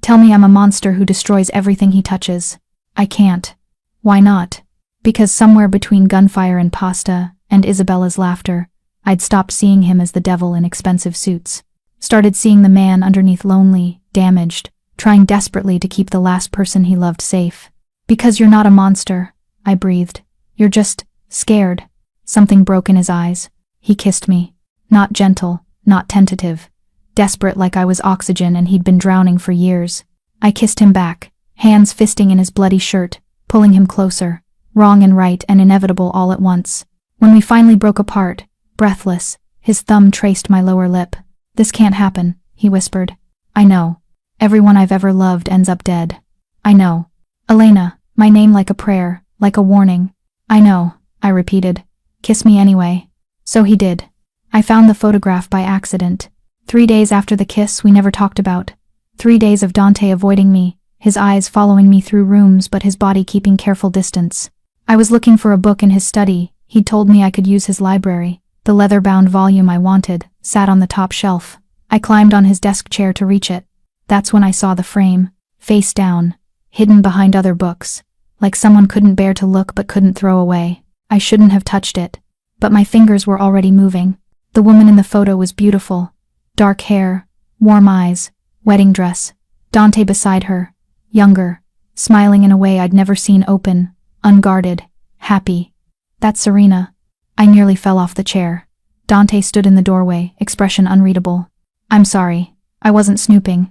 Speaker 1: Tell me I'm a monster who destroys everything he touches." "I can't." "Why not?" "Because somewhere between gunfire and pasta, and Isabella's laughter, I'd stopped seeing him as the devil in expensive suits. Started seeing the man underneath lonely, damaged, trying desperately to keep the last person he loved safe." "Because you're not a monster," I breathed. "You're just scared." Something broke in his eyes. He kissed me. Not gentle, not tentative. Desperate like I was oxygen and he'd been drowning for years. I kissed him back, hands fisting in his bloody shirt, pulling him closer, wrong and right and inevitable all at once. When we finally broke apart, breathless, his thumb traced my lower lip. "This can't happen," he whispered. "I know. Everyone I've ever loved ends up dead. I know. Elena," my name like a prayer, like a warning. "I know," I repeated. "Kiss me anyway." So he did. I found the photograph by accident. 3 days after the kiss we never talked about. 3 days of Dante avoiding me, his eyes following me through rooms but his body keeping careful distance. I was looking for a book in his study. He'd told me I could use his library. The leather-bound volume I wanted sat on the top shelf. I climbed on his desk chair to reach it. That's when I saw the frame, face down, hidden behind other books, like someone couldn't bear to look but couldn't throw away. I shouldn't have touched it, but my fingers were already moving. The woman in the photo was beautiful. Dark hair, warm eyes, wedding dress. Dante beside her, younger, smiling in a way I'd never seen, open, unguarded, happy. "That's Serena." I nearly fell off the chair. Dante stood in the doorway, expression unreadable. "I'm sorry. I wasn't snooping.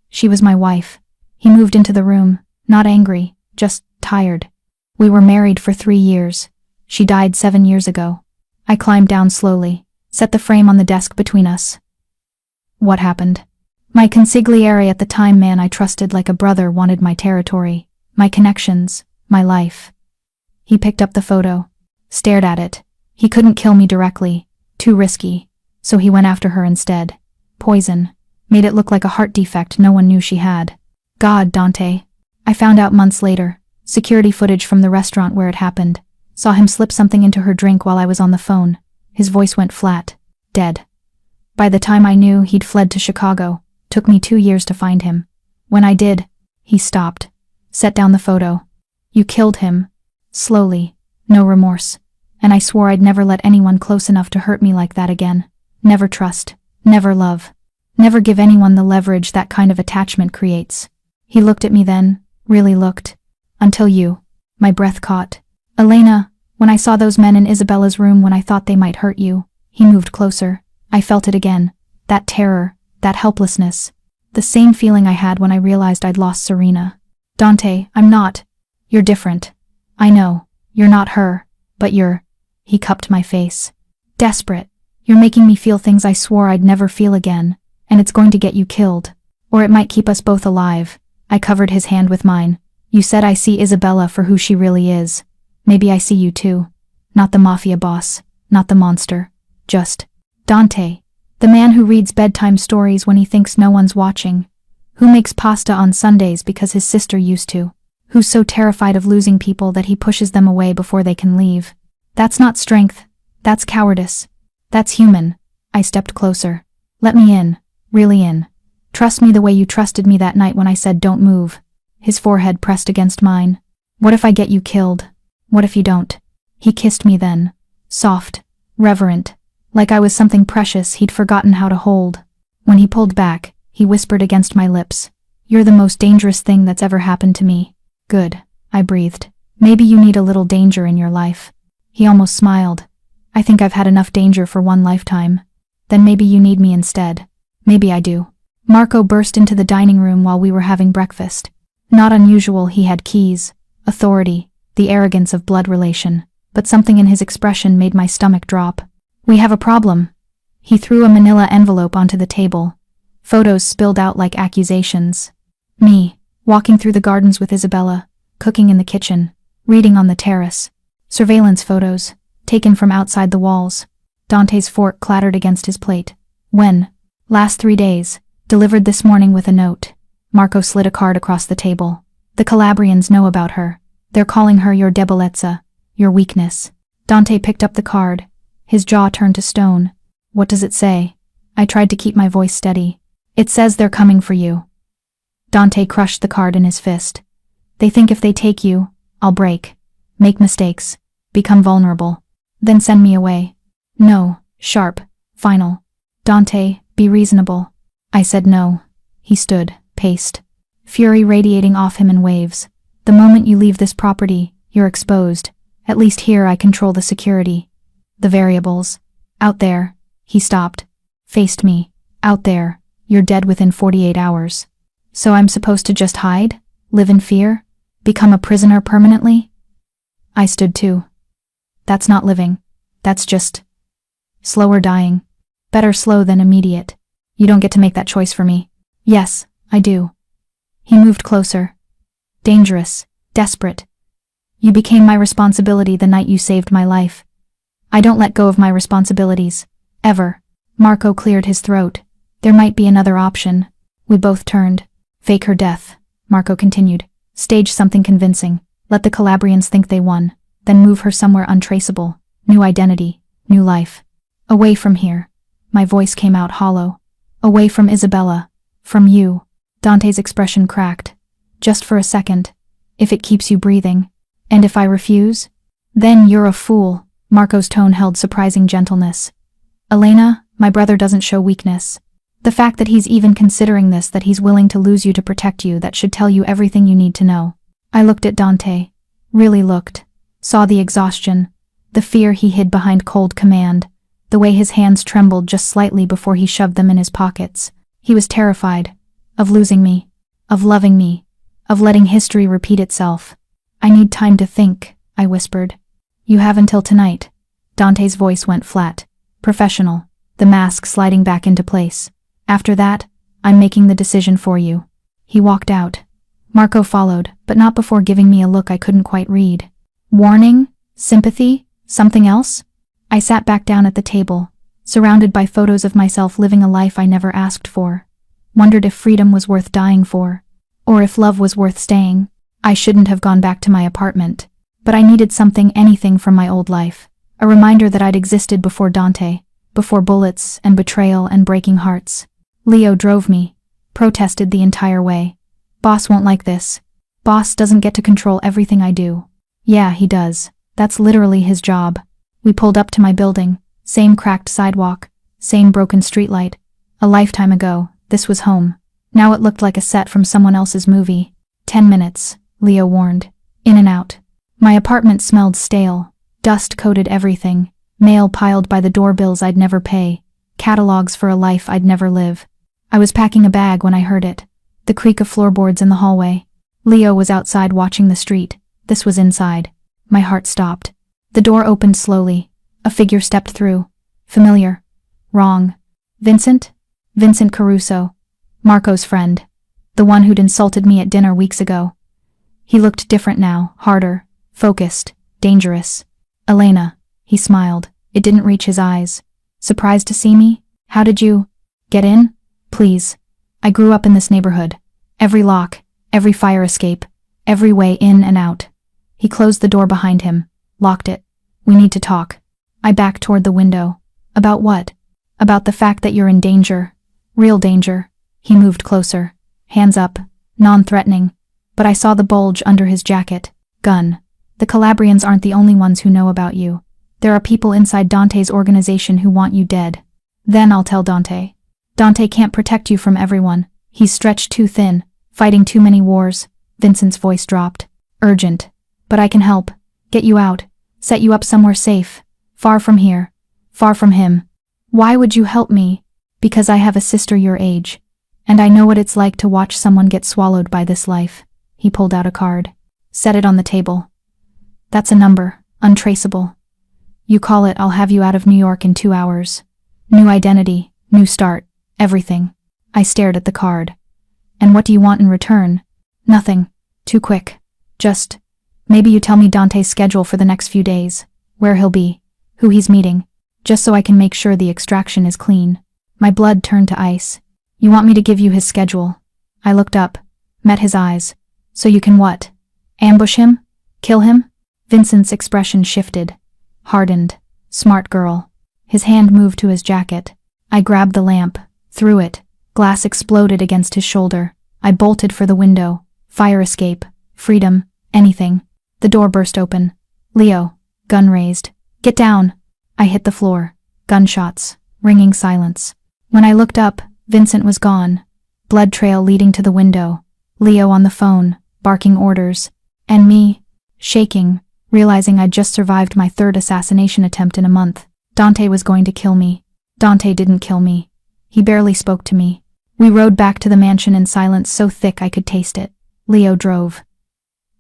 Speaker 1: She was my wife." He moved into the room, not angry, just tired. "We were married for 3 years. She died 7 years ago." I climbed down slowly, set the frame on the desk between us. "What happened?" My consigliere at the time, man I trusted like a brother, wanted my territory, my connections, my life. He picked up the photo, stared at it. He couldn't kill me directly, too risky, so he went after her instead. Poison. Made it look like a heart defect no one knew she had. God, Dante. I found out months later. Security footage from the restaurant where it happened. Saw him slip something into her drink while I was on the phone. His voice went flat. Dead. By the time I knew, he'd fled to Chicago. Took me 2 years to find him. When I did, he stopped. Set down the photo. "You killed him." Slowly. No remorse. And I swore I'd never let anyone close enough to hurt me like that again. Never trust. Never love. Never give anyone the leverage that kind of attachment creates. He looked at me then, really looked. Until you. My breath caught. "Elena, when I saw those men in Isabella's room when I thought they might hurt you." He moved closer. I felt it again. That terror, that helplessness. The same feeling I had when I realized I'd lost Serena. "Dante, I'm not. You're different. I know. You're not her. But you're." He cupped my face. Desperate. You're making me feel things I swore I'd never feel again, and it's going to get you killed. Or it might keep us both alive. I covered his hand with mine. You said I see Isabella for who she really is. Maybe I see you too. Not the Mafia boss, not the monster. Just Dante. The man who reads bedtime stories when he thinks no one's watching. Who makes pasta on Sundays because his sister used to. Who's so terrified of losing people that he pushes them away before they can leave. That's not strength. That's cowardice. That's human. I stepped closer. Let me in. Really in. Trust me the way you trusted me that night when I said don't move. His forehead pressed against mine. What if I get you killed? What if you don't? He kissed me then. Soft. Reverent. Like I was something precious he'd forgotten how to hold. When he pulled back, he whispered against my lips. You're the most dangerous thing that's ever happened to me. Good. I breathed. Maybe you need a little danger in your life. He almost smiled. I think I've had enough danger for one lifetime. Then maybe you need me instead. Maybe I do. Marco burst into the dining room while we were having breakfast. Not unusual, he had keys, authority, the arrogance of blood relation, but something in his expression made my stomach drop. We have a problem. He threw a manila envelope onto the table. Photos spilled out like accusations. Me, walking through the gardens with Isabella, cooking in the kitchen, reading on the terrace. Surveillance photos, taken from outside the walls. Dante's fork clattered against his plate. When? Last 3 days. Delivered this morning with a note. Marco slid a card across the table. The Calabrians know about her. They're calling her your debolezza, your weakness. Dante picked up the card. His jaw turned to stone. What does it say? I tried to keep my voice steady. It says they're coming for you. Dante crushed the card in his fist. They think if they take you, I'll break, make mistakes, become vulnerable, then send me away. No, sharp, final. Dante, be reasonable. I said no. He stood, paced, fury radiating off him in waves. The moment you leave this property, you're exposed. At least here I control the security. The variables. Out there. He stopped. Faced me. Out there. You're dead within 48 hours. So I'm supposed to just hide? Live in fear? Become a prisoner permanently? I stood too. That's not living. That's just slower dying. Better slow than immediate. You don't get to make that choice for me. Yes, I do. He moved closer. Dangerous. Desperate. You became my responsibility the night you saved my life. I don't let go of my responsibilities. Ever. Marco cleared his throat. There might be another option. We both turned. Fake her death, Marco continued. Stage something convincing. Let the Calabrians think they won. Then move her somewhere untraceable. New identity. New life. Away from here. My voice came out hollow. Away from Isabella. From you. Dante's expression cracked. Just for a second. If it keeps you breathing. And if I refuse? Then you're a fool. Marco's tone held surprising gentleness. Elena, my brother doesn't show weakness. The fact that he's even considering this, that he's willing to lose you to protect you, that should tell you everything you need to know. I looked at Dante. Really looked. Saw the exhaustion. The fear he hid behind cold command. The way his hands trembled just slightly before he shoved them in his pockets. He was terrified. Of losing me. Of loving me. Of letting history repeat itself. I need time to think, I whispered. You have until tonight. Dante's voice went flat. Professional. The mask sliding back into place. After that, I'm making the decision for you. He walked out. Marco followed, but not before giving me a look I couldn't quite read. Warning? Sympathy? Something else? I sat back down at the table, surrounded by photos of myself living a life I never asked for. Wondered if freedom was worth dying for. Or if love was worth staying. I shouldn't have gone back to my apartment. But I needed something, anything from my old life. A reminder that I'd existed before Dante, before bullets and betrayal and breaking hearts. Leo drove me. Protested the entire way. Boss won't like this. Boss doesn't get to control everything I do. Yeah, he does. That's literally his job. We pulled up to my building. Same cracked sidewalk. Same broken streetlight. A lifetime ago, this was home. Now it looked like a set from someone else's movie. 10 minutes, Leo warned. In and out. My apartment smelled stale. Dust coated everything. Mail piled by the doorbills I'd never pay. Catalogs for a life I'd never live. I was packing a bag when I heard it. The creak of floorboards in the hallway. Leo was outside watching the street. This was inside. My heart stopped. The door opened slowly. A figure stepped through. Familiar. Wrong. Vincent? Vincent Caruso. Marco's friend. The one who'd insulted me at dinner weeks ago. He looked different now, harder, focused, dangerous. Elena, he smiled. It didn't reach his eyes. Surprised to see me? How did you get in? Please. I grew up in this neighborhood. Every lock, every fire escape, every way in and out. He closed the door behind him, locked it. We need to talk. I backed toward the window. About what? About the fact that you're in danger. Real danger. He moved closer, hands up, non-threatening. But I saw the bulge under his jacket. Gun. The Calabrians aren't the only ones who know about you. There are people inside Dante's organization who want you dead. Then I'll tell Dante. Dante can't protect you from everyone. He's stretched too thin, fighting too many wars. Vincent's voice dropped. Urgent. But I can help. Get you out. Set you up somewhere safe. Far from here. Far from him. Why would you help me? Because I have a sister your age. And I know what it's like to watch someone get swallowed by this life. He pulled out a card. Set it on the table. That's a number. Untraceable. You call it, I'll have you out of New York in 2 hours. New identity. New start. Everything. I stared at the card. And what do you want in return? Nothing. Too quick. Just, maybe you tell me Dante's schedule for the next few days. Where he'll be. Who he's meeting. Just so I can make sure the extraction is clean. My blood turned to ice. You want me to give you his schedule? I looked up. Met his eyes. So you can what? Ambush him? Kill him? Vincent's expression shifted. Hardened. Smart girl. His hand moved to his jacket. I grabbed the lamp. Threw it. Glass exploded against his shoulder. I bolted for the window. Fire escape. Freedom. Anything. The door burst open. Leo. Gun raised. Get down. I hit the floor. Gunshots. Ringing silence. When I looked up, Vincent was gone. Blood trail leading to the window. Leo on the phone, barking orders. And me, shaking, realizing I'd just survived my 3rd assassination attempt in a month. Dante was going to kill me. Dante didn't kill me. He barely spoke to me. We rode back to the mansion in silence so thick I could taste it. Leo drove.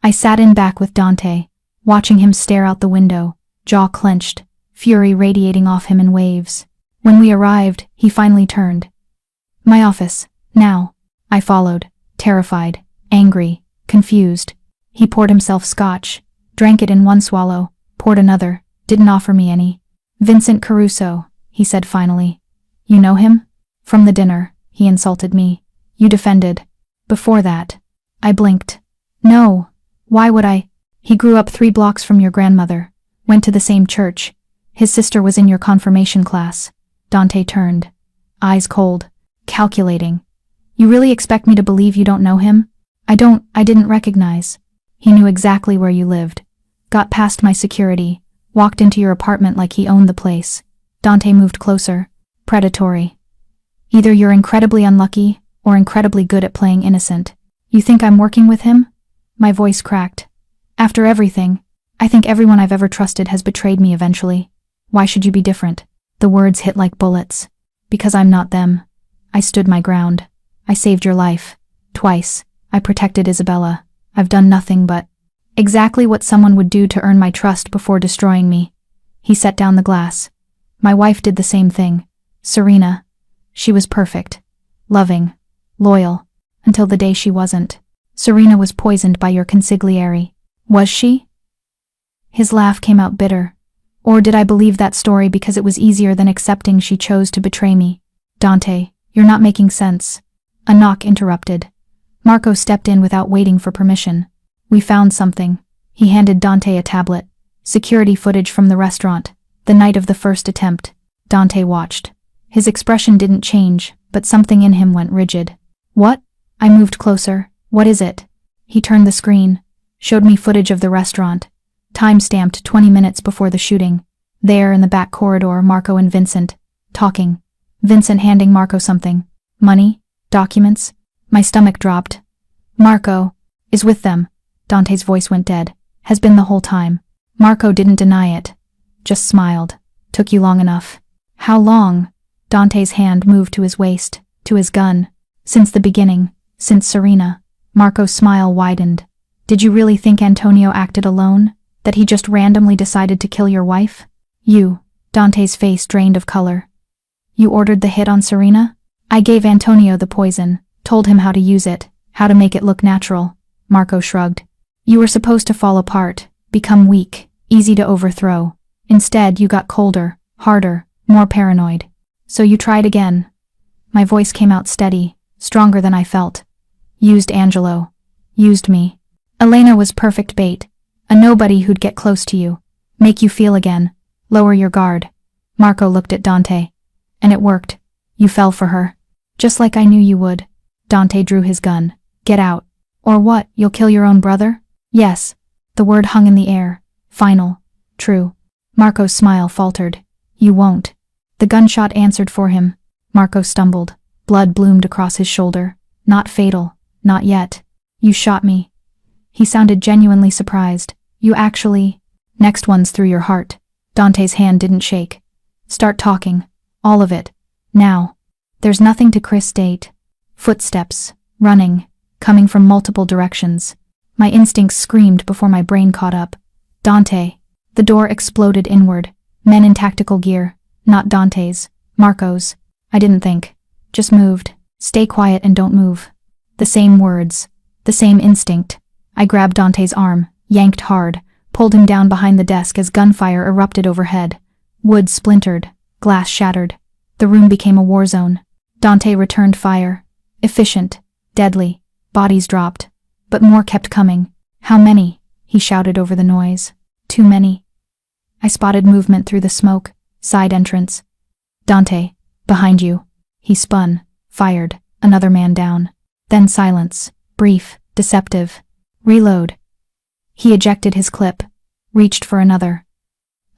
Speaker 1: I sat in back with Dante, watching him stare out the window, jaw clenched, fury radiating off him in waves. When we arrived, he finally turned. My office, now. I followed, terrified, angry, confused. He poured himself scotch, drank it in one swallow, poured another, didn't offer me any. Vincent Caruso, he said finally. You know him? From the dinner, he insulted me. You defended. Before that. I blinked. No. Why would I? He grew up 3 blocks from your grandmother. Went to the same church. His sister was in your confirmation class. Dante turned. Eyes cold. Calculating. You really expect me to believe you don't know him? I didn't recognize. He knew exactly where you lived. Got past my security. Walked into your apartment like he owned the place. Dante moved closer. Predatory. Either you're incredibly unlucky, or incredibly good at playing innocent. You think I'm working with him? My voice cracked. After everything, I think everyone I've ever trusted has betrayed me eventually. Why should you be different? The words hit like bullets. Because I'm not them. I stood my ground. I saved your life. Twice. I protected Isabella. I've done nothing but exactly what someone would do to earn my trust before destroying me. He set down the glass. My wife did the same thing. Serena. She was perfect. Loving. Loyal. Until the day she wasn't. Serena was poisoned by your consigliere. Was she? His laugh came out bitter. Or did I believe that story because it was easier than accepting she chose to betray me? Dante, you're not making sense. A knock interrupted. Marco stepped in without waiting for permission. We found something. He handed Dante a tablet. Security footage from the restaurant. The night of the first attempt. Dante watched. His expression didn't change, but something in him went rigid. What? I moved closer. What is it? He turned the screen. Showed me footage of the restaurant. Time-stamped 20 minutes before the shooting. There in the back corridor, Marco and Vincent. Talking. Vincent handing Marco something. Money? Documents? My stomach dropped. Marco is with them. Dante's voice went dead. Has been the whole time. Marco didn't deny it. Just smiled. Took you long enough. How long? Dante's hand moved to his waist, to his gun. Since the beginning. Since Serena. Marco's smile widened. Did you really think Antonio acted alone? That he just randomly decided to kill your wife? You Dante's face drained of color. You ordered the hit on Serena? I gave Antonio the poison, told him how to use it, how to make it look natural. Marco shrugged. You were supposed to fall apart, become weak, easy to overthrow. Instead, you got colder, harder, more paranoid. So you tried again. My voice came out steady, stronger than I felt. Used Angelo. Used me. Elena was perfect bait. A nobody who'd get close to you. Make you feel again. Lower your guard. Marco looked at Dante. And it worked. You fell for her. Just like I knew you would. Dante drew his gun. Get out. Or what, you'll kill your own brother? Yes. The word hung in the air. Final. True. Marco's smile faltered. You won't. The gunshot answered for him. Marco stumbled. Blood bloomed across his shoulder. Not fatal. Not yet. You shot me. He sounded genuinely surprised. You actually... Next one's through your heart. Dante's hand didn't shake. Start talking. All of it. Now. There's nothing to Chris state. Footsteps. Running. Coming from multiple directions. My instincts screamed before my brain caught up. Dante. The door exploded inward. Men in tactical gear. Not Dante's. Marco's. I didn't think. Just moved. Stay quiet and don't move. The same words. The same instinct. I grabbed Dante's arm, yanked hard, pulled him down behind the desk as gunfire erupted overhead. Wood splintered. Glass shattered. The room became a war zone. Dante returned fire. Efficient. Deadly. Bodies dropped. But more kept coming. How many? He shouted over the noise. Too many. I spotted movement through the smoke. Side entrance. Dante. Behind you. He spun. Fired. Another man down. Then silence. Brief. Deceptive. Reload. He ejected his clip. Reached for another.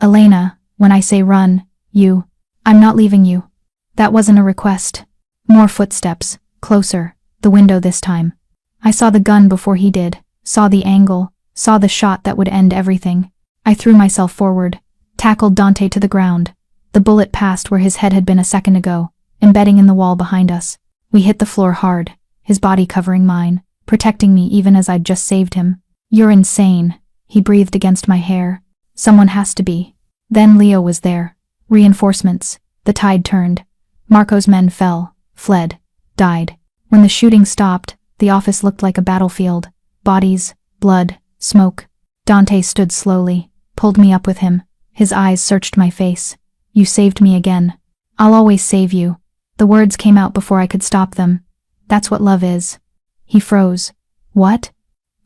Speaker 1: Elena, when I say run, you. I'm not leaving you. That wasn't a request. More footsteps. Closer. The window this time. I saw the gun before he did. Saw the angle. Saw the shot that would end everything. I threw myself forward. Tackled Dante to the ground. The bullet passed where his head had been a second ago, embedding in the wall behind us. We hit the floor hard, his body covering mine, protecting me even as I'd just saved him. You're insane, he breathed against my hair. Someone has to be. Then Leo was there. Reinforcements. The tide turned. Marco's men fell, fled, died. When the shooting stopped, the office looked like a battlefield. Bodies, blood, smoke. Dante stood slowly, pulled me up with him. His eyes searched my face. You saved me again. I'll always save you. The words came out before I could stop them. That's what love is. He froze. What?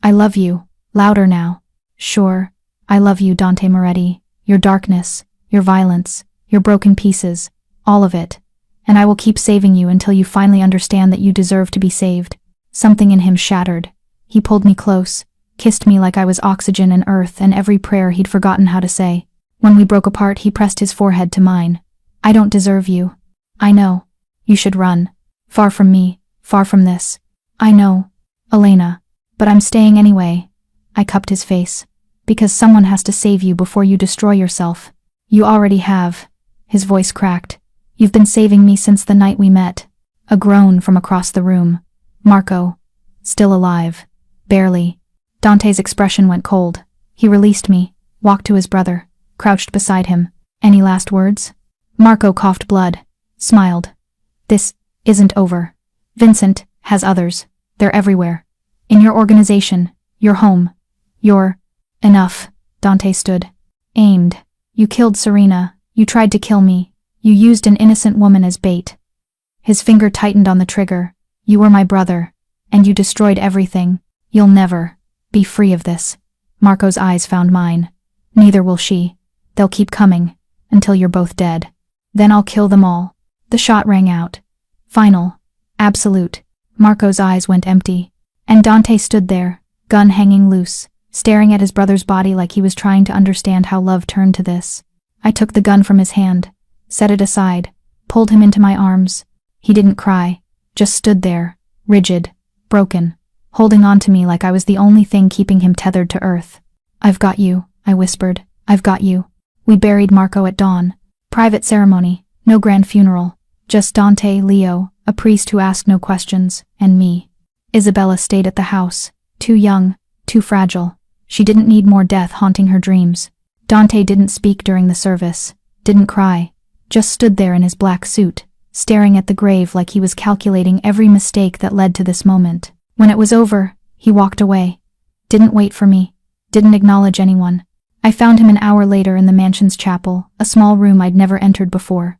Speaker 1: I love you. Louder now. Sure. I love you, Dante Moretti. Your darkness, your violence, your broken pieces, all of it. And I will keep saving you until you finally understand that you deserve to be saved. Something in him shattered. He pulled me close, kissed me like I was oxygen and earth and every prayer he'd forgotten how to say. When we broke apart, he pressed his forehead to mine. I don't deserve you. I know. You should run. Far from me, far from this. I know, Elena. But I'm staying anyway. I cupped his face. Because someone has to save you before you destroy yourself. You already have. His voice cracked. You've been saving me since the night we met. A groan from across the room. Marco. Still alive. Barely. Dante's expression went cold. He released me, walked to his brother, crouched beside him. Any last words? Marco coughed blood. Smiled. This isn't over. Vincent has others. They're everywhere. In your organization, your home. Your... Enough. Dante stood. Aimed. You killed Serena. You tried to kill me. You used an innocent woman as bait. His finger tightened on the trigger. You were my brother. And you destroyed everything. You'll never be free of this. Marco's eyes found mine. Neither will she. They'll keep coming. Until you're both dead. Then I'll kill them all. The shot rang out. Final. Absolute. Marco's eyes went empty. And Dante stood there, gun hanging loose, staring at his brother's body like he was trying to understand how love turned to this. I took the gun from his hand, set it aside, pulled him into my arms. He didn't cry, just stood there, rigid, broken, holding on to me like I was the only thing keeping him tethered to earth. I've got you, I whispered. I've got you. We buried Marco at dawn. Private ceremony, no grand funeral. Just Dante, Leo, a priest who asked no questions, and me. Isabella stayed at the house, too young, too fragile. She didn't need more death haunting her dreams. Dante didn't speak during the service, didn't cry, just stood there in his black suit, staring at the grave like he was calculating every mistake that led to this moment. When it was over, he walked away. Didn't wait for me, didn't acknowledge anyone. I found him an hour later in the mansion's chapel, a small room I'd never entered before.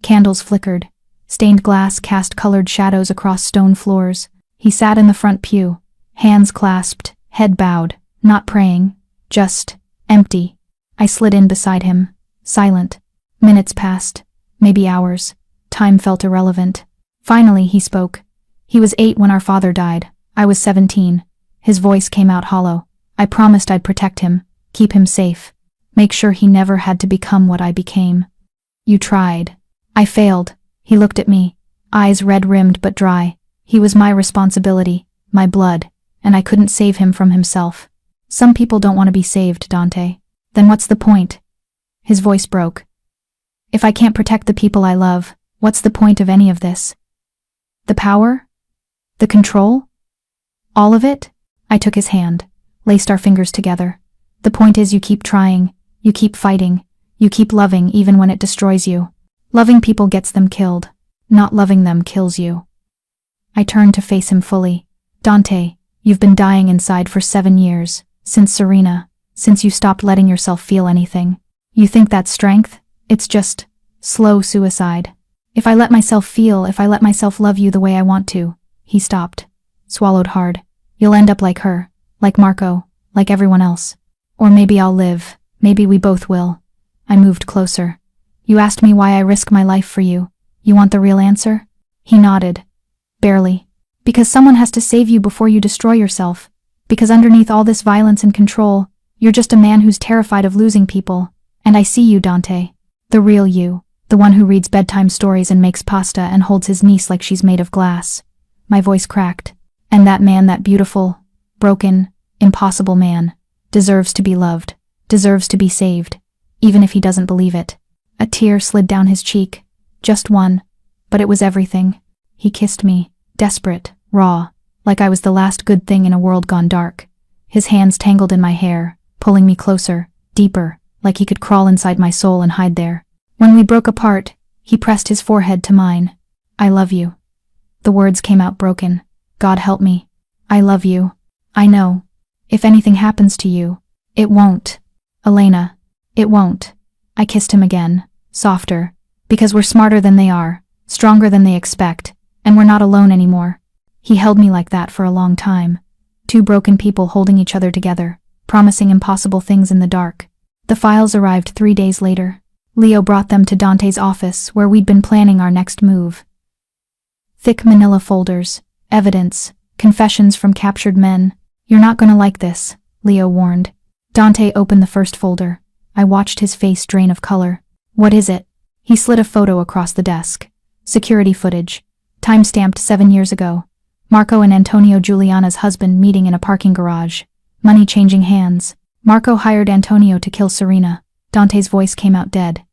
Speaker 1: Candles flickered. Stained glass cast colored shadows across stone floors. He sat in the front pew, hands clasped, head bowed, not praying, just empty. I slid in beside him, silent. Minutes passed, maybe hours. Time felt irrelevant. Finally, he spoke. He was 8 when our father died. I was 17. His voice came out hollow. I promised I'd protect him, keep him safe, make sure he never had to become what I became. You tried. I failed. He looked at me, eyes red-rimmed but dry. He was my responsibility, my blood, and I couldn't save him from himself. Some people don't want to be saved, Dante. Then what's the point? His voice broke. If I can't protect the people I love, what's the point of any of this? The power? The control? All of it? I took his hand, laced our fingers together. The point is you keep trying, you keep fighting, you keep loving even when it destroys you. Loving people gets them killed. Not loving them kills you. I turned to face him fully. Dante, you've been dying inside for 7 years, since Serena, since you stopped letting yourself feel anything. You think that's strength? It's just slow suicide. If I let myself feel, if I let myself love you the way I want to. He stopped, swallowed hard. You'll end up like her, like Marco, like everyone else. Or maybe I'll live, maybe we both will. I moved closer. You asked me why I risk my life for you. You want the real answer? He nodded. Barely. Because someone has to save you before you destroy yourself. Because underneath all this violence and control, you're just a man who's terrified of losing people. And I see you, Dante. The real you. The one who reads bedtime stories and makes pasta and holds his niece like she's made of glass. My voice cracked. And that man, that beautiful, broken, impossible man, deserves to be loved, deserves to be saved, even if he doesn't believe it. A tear slid down his cheek. Just one. But it was everything. He kissed me, desperate, raw, like I was the last good thing in a world gone dark. His hands tangled in my hair, pulling me closer, deeper, like he could crawl inside my soul and hide there. When we broke apart, he pressed his forehead to mine. I love you. The words came out broken. God help me. I love you. I know. If anything happens to you, it won't. Elena, it won't. I kissed him again, softer, because we're smarter than they are, stronger than they expect, and we're not alone anymore. He held me like that for a long time. 2 broken people holding each other together, promising impossible things in the dark. The files arrived 3 days later. Leo brought them to Dante's office where we'd been planning our next move. Thick manila folders, evidence, confessions from captured men. You're not gonna like this, Leo warned. Dante opened the first folder. I watched his face drain of color. What is it? He slid a photo across the desk. Security footage. Time-stamped 7 years ago. Marco and Antonio Giuliana's husband meeting in a parking garage. Money changing hands. Marco hired Antonio to kill Serena. Dante's voice came out dead.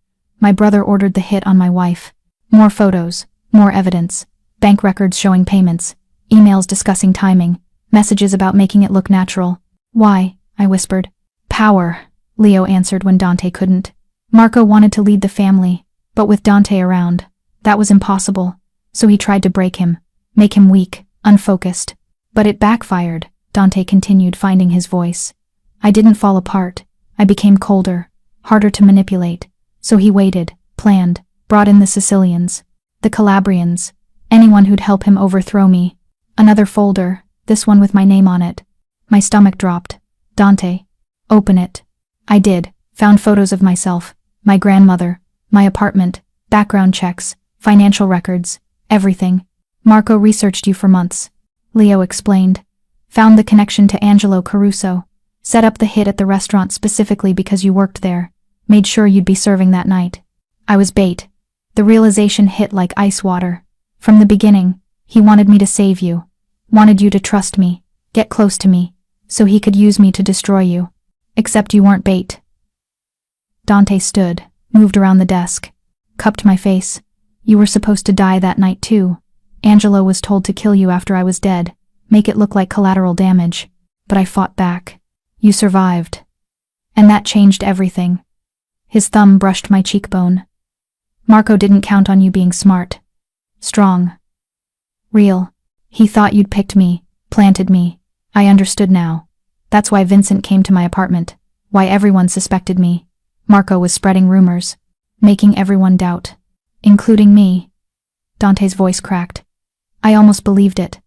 Speaker 1: My brother ordered the hit on my wife. More photos. More evidence. Bank records showing payments. Emails discussing timing. Messages about making it look natural. Why? I whispered. Power, Leo answered when Dante couldn't. Marco wanted to lead the family, but with Dante around, that was impossible. So he tried to break him, make him weak, unfocused. But it backfired, Dante continued, finding his voice. I didn't fall apart. I became colder, harder to manipulate. So he waited, planned, brought in the Sicilians, the Calabrians, anyone who'd help him overthrow me. Another folder, this one with my name on it. My stomach dropped. Dante, open it. I did, found photos of myself, my grandmother, my apartment, background checks, financial records, everything. Marco researched you for months. Leo explained. Found the connection to Angelo Caruso. Set up the hit at the restaurant specifically because you worked there. Made sure you'd be serving that night. I was bait. The realization hit like ice water. From the beginning, he wanted me to save you. Wanted you to trust me, get close to me, so he could use me to destroy you. Except you weren't bait. Dante stood, moved around the desk, cupped my face. You were supposed to die that night too. Angelo was told to kill you after I was dead, make it look like collateral damage. But I fought back. You survived. And that changed everything. His thumb brushed my cheekbone. Marco didn't count on you being smart. Strong. Real. He thought you'd picked me, planted me. I understood now. That's why Vincent came to my apartment, why everyone suspected me. Marco was spreading rumors, making everyone doubt. Including me. Dante's voice cracked. I almost believed it.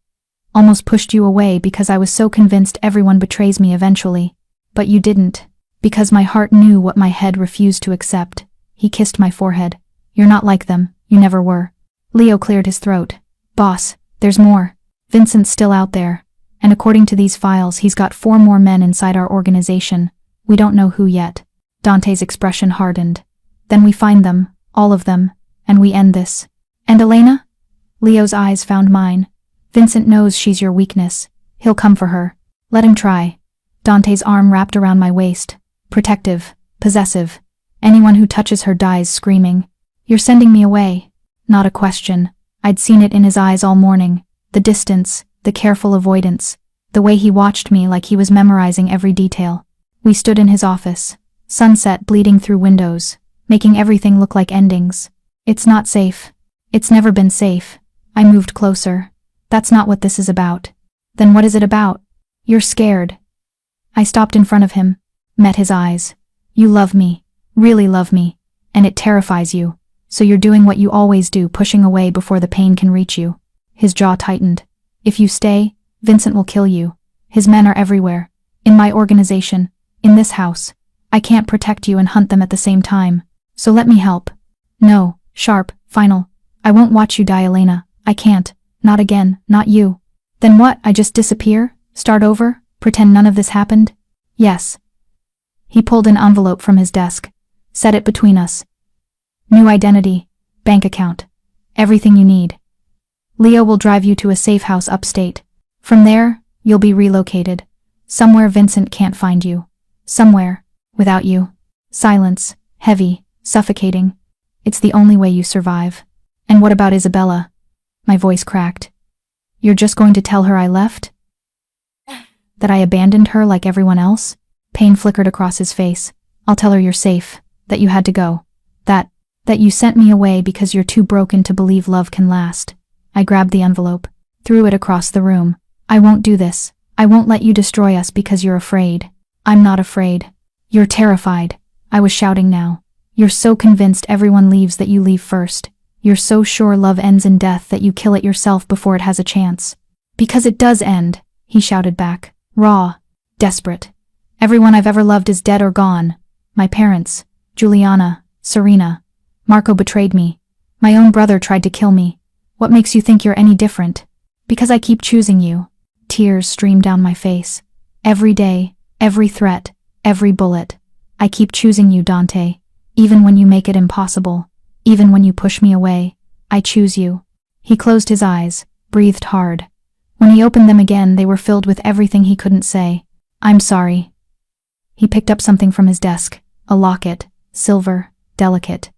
Speaker 1: Almost pushed you away because I was so convinced everyone betrays me eventually. But you didn't. Because my heart knew what my head refused to accept. He kissed my forehead. You're not like them, you never were. Leo cleared his throat. Boss, there's more. Vincent's still out there. And according to these files, he's got 4 more men inside our organization. We don't know who yet. Dante's expression hardened. Then we find them, all of them, and we end this. And Elena? Leo's eyes found mine. Vincent knows she's your weakness. He'll come for her. Let him try. Dante's arm wrapped around my waist. Protective. Possessive. Anyone who touches her dies screaming. You're sending me away. Not a question. I'd seen it in his eyes all morning. The distance, the careful avoidance. The way he watched me like he was memorizing every detail. We stood in his office. Sunset bleeding through windows, making everything look like endings. It's not safe. It's never been safe. I moved closer. That's not what this is about. Then what is it about? You're scared. I stopped in front of him, met his eyes. You love me, really love me, and it terrifies you. So you're doing what you always do, pushing away before the pain can reach you. His jaw tightened. If you stay, Vincent will kill you. His men are everywhere. In my organization. In this house. I can't protect you and hunt them at the same time. So let me help. No, sharp, final. I won't watch you die, Elena. I can't. Not again, not you. Then what, I just disappear? Start over? Pretend none of this happened? Yes. He pulled an envelope from his desk. Set it between us. New identity. Bank account. Everything you need. Leo will drive you to a safe house upstate. From there, you'll be relocated. Somewhere Vincent can't find you. Somewhere. Without you. Silence. Heavy. Suffocating. It's the only way you survive. And what about Isabella? My voice cracked. You're just going to tell her I left? That I abandoned her like everyone else? Pain flickered across his face. I'll tell her you're safe. That you had to go. That you sent me away because you're too broken to believe love can last. I grabbed the envelope. Threw it across the room. I won't do this. I won't let you destroy us because you're afraid. I'm not afraid. You're terrified. I was shouting now. You're so convinced everyone leaves that you leave first. You're so sure love ends in death that you kill it yourself before it has a chance. Because it does end, he shouted back. Raw. Desperate. Everyone I've ever loved is dead or gone. My parents. Juliana. Serena. Marco betrayed me. My own brother tried to kill me. What makes you think you're any different? Because I keep choosing you. Tears streamed down my face. Every day, every threat, every bullet. I keep choosing you, Dante. Even when you make it impossible. Even when you push me away. I choose you. He closed his eyes, breathed hard. When he opened them again, they were filled with everything he couldn't say. I'm sorry. He picked up something from his desk. A locket. Silver. Delicate.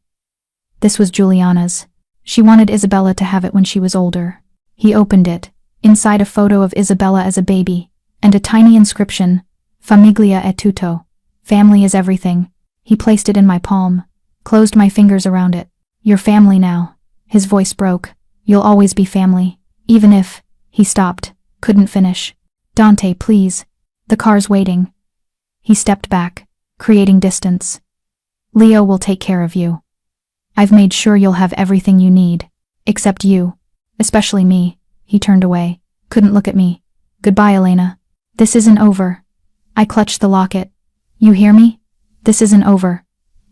Speaker 1: This was Juliana's. She wanted Isabella to have it when she was older. He opened it. Inside a photo of Isabella as a baby, and a tiny inscription, Famiglia è tutto. Family is everything. He placed it in my palm, closed my fingers around it. You're family now. His voice broke. You'll always be family. Even if... He stopped, couldn't finish. Dante, please. The car's waiting. He stepped back, creating distance. Leo will take care of you. I've made sure you'll have everything you need. Except you. Especially me. He turned away. Couldn't look at me. Goodbye, Elena. This isn't over. I clutched the locket. You hear me? This isn't over.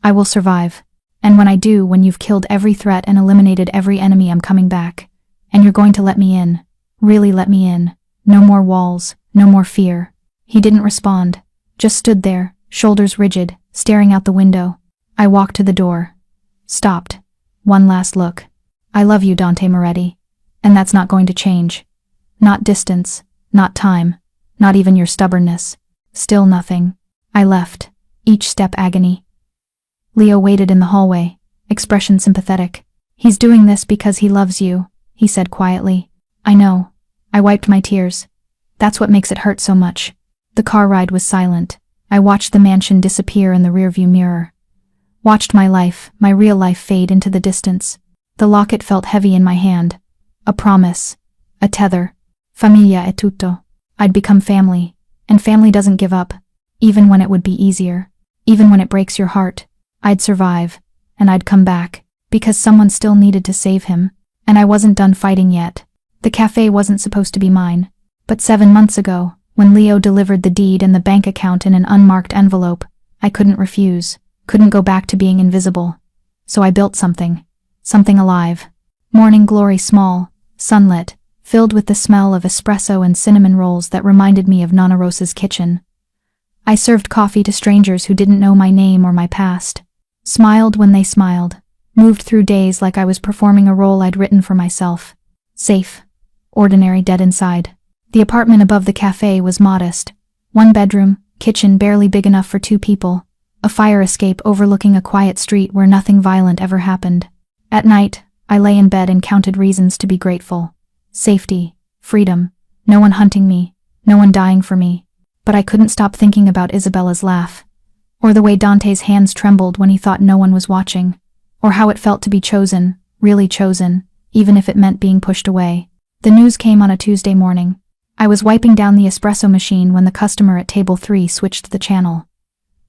Speaker 1: I will survive. And when I do, when you've killed every threat and eliminated every enemy, I'm coming back. And you're going to let me in. Really let me in. No more walls. No more fear. He didn't respond. Just stood there, shoulders rigid, staring out the window. I walked to the door. Stopped. One last look. I love you, Dante Moretti. And that's not going to change. Not distance. Not time. Not even your stubbornness. Still nothing. I left. Each step agony. Leo waited in the hallway, expression sympathetic. He's doing this because he loves you, he said quietly. I know. I wiped my tears. That's what makes it hurt so much. The car ride was silent. I watched the mansion disappear in the rearview mirror. Watched my life, my real life fade into the distance. The locket felt heavy in my hand. A promise. A tether. Famiglia è tutto. I'd become family. And family doesn't give up. Even when it would be easier. Even when it breaks your heart. I'd survive. And I'd come back. Because someone still needed to save him. And I wasn't done fighting yet. The cafe wasn't supposed to be mine. But 7 months ago, when Leo delivered the deed and the bank account in an unmarked envelope, I couldn't refuse. Couldn't go back to being invisible. So I built something. Something alive. Morning glory small, sunlit, filled with the smell of espresso and cinnamon rolls that reminded me of Nonna Rosa's kitchen. I served coffee to strangers who didn't know my name or my past. Smiled when they smiled. Moved through days like I was performing a role I'd written for myself. Safe. Ordinary dead inside. The apartment above the cafe was modest. 1 bedroom, kitchen barely big enough for 2 people. A fire escape overlooking a quiet street where nothing violent ever happened. At night, I lay in bed and counted reasons to be grateful. Safety. Freedom. No one hunting me. No one dying for me. But I couldn't stop thinking about Isabella's laugh. Or the way Dante's hands trembled when he thought no one was watching. Or how it felt to be chosen, really chosen, even if it meant being pushed away. The news came on a Tuesday morning. I was wiping down the espresso machine when the customer at table 3 switched the channel.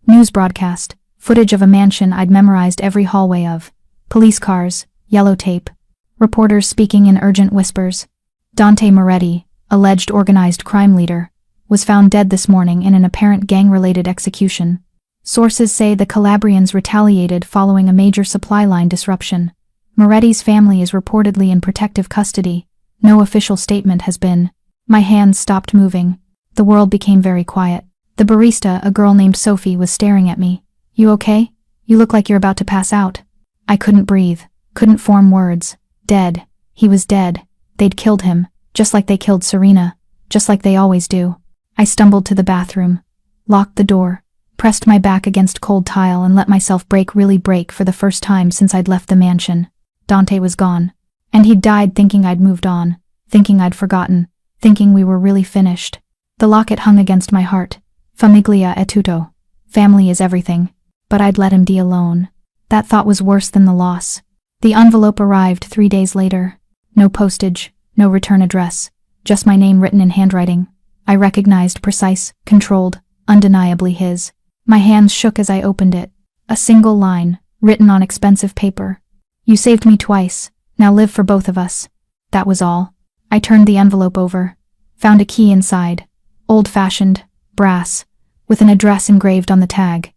Speaker 1: News broadcast. Footage of a mansion I'd memorized every hallway of. Police cars. Yellow tape. Reporters speaking in urgent whispers. Dante Moretti, alleged organized crime leader, was found dead this morning in an apparent gang-related execution. Sources say the Calabrians retaliated following a major supply line disruption. Moretti's family is reportedly in protective custody. No official statement has been. My hands stopped moving. The world became very quiet. The barista, a girl named Sophie, was staring at me. "You okay? You look like you're about to pass out." I couldn't breathe. Couldn't form words. Dead. He was dead. They'd killed him. Just like they killed Serena. Just like they always do. I stumbled to the bathroom. Locked the door. Pressed my back against cold tile and let myself really break for the first time since I'd left the mansion. Dante was gone. And he'd died thinking I'd moved on. Thinking I'd forgotten. Thinking we were really finished. The locket hung against my heart. Famiglia è tutto. Family is everything. But I'd let him die alone. That thought was worse than the loss. The envelope arrived 3 days later. No postage, no return address. Just my name written in handwriting. I recognized precise, controlled, undeniably his. My hands shook as I opened it. A single line, written on expensive paper. "You saved me twice. Now live for both of us." That was all. I turned the envelope over. Found a key inside. Old-fashioned, brass, with an address engraved on the tag.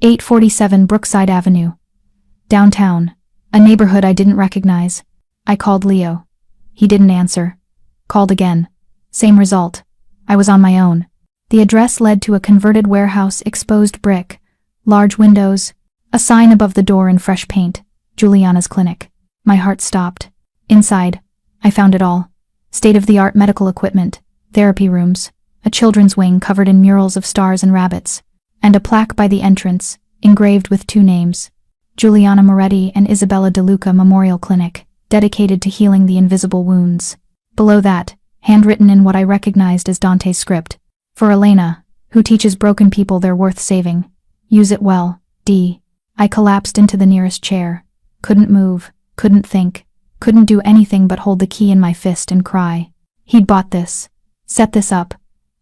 Speaker 1: 847 Brookside Avenue. Downtown. A neighborhood I didn't recognize. I called Leo. He didn't answer. Called again. Same result. I was on my own. The address led to a converted warehouse, exposed brick, large windows, a sign above the door in fresh paint, Juliana's clinic. My heart stopped. Inside, I found it all. State-of-the-art medical equipment, therapy rooms, a children's wing covered in murals of stars and rabbits, and a plaque by the entrance, engraved with 2 names. Juliana Moretti and Isabella De Luca Memorial Clinic, dedicated to healing the invisible wounds. Below that, handwritten in what I recognized as Dante's script. For Elena, who teaches broken people they're worth saving. Use it well, D. I collapsed into the nearest chair. Couldn't move, couldn't think, couldn't do anything but hold the key in my fist and cry. He'd bought this. Set this up.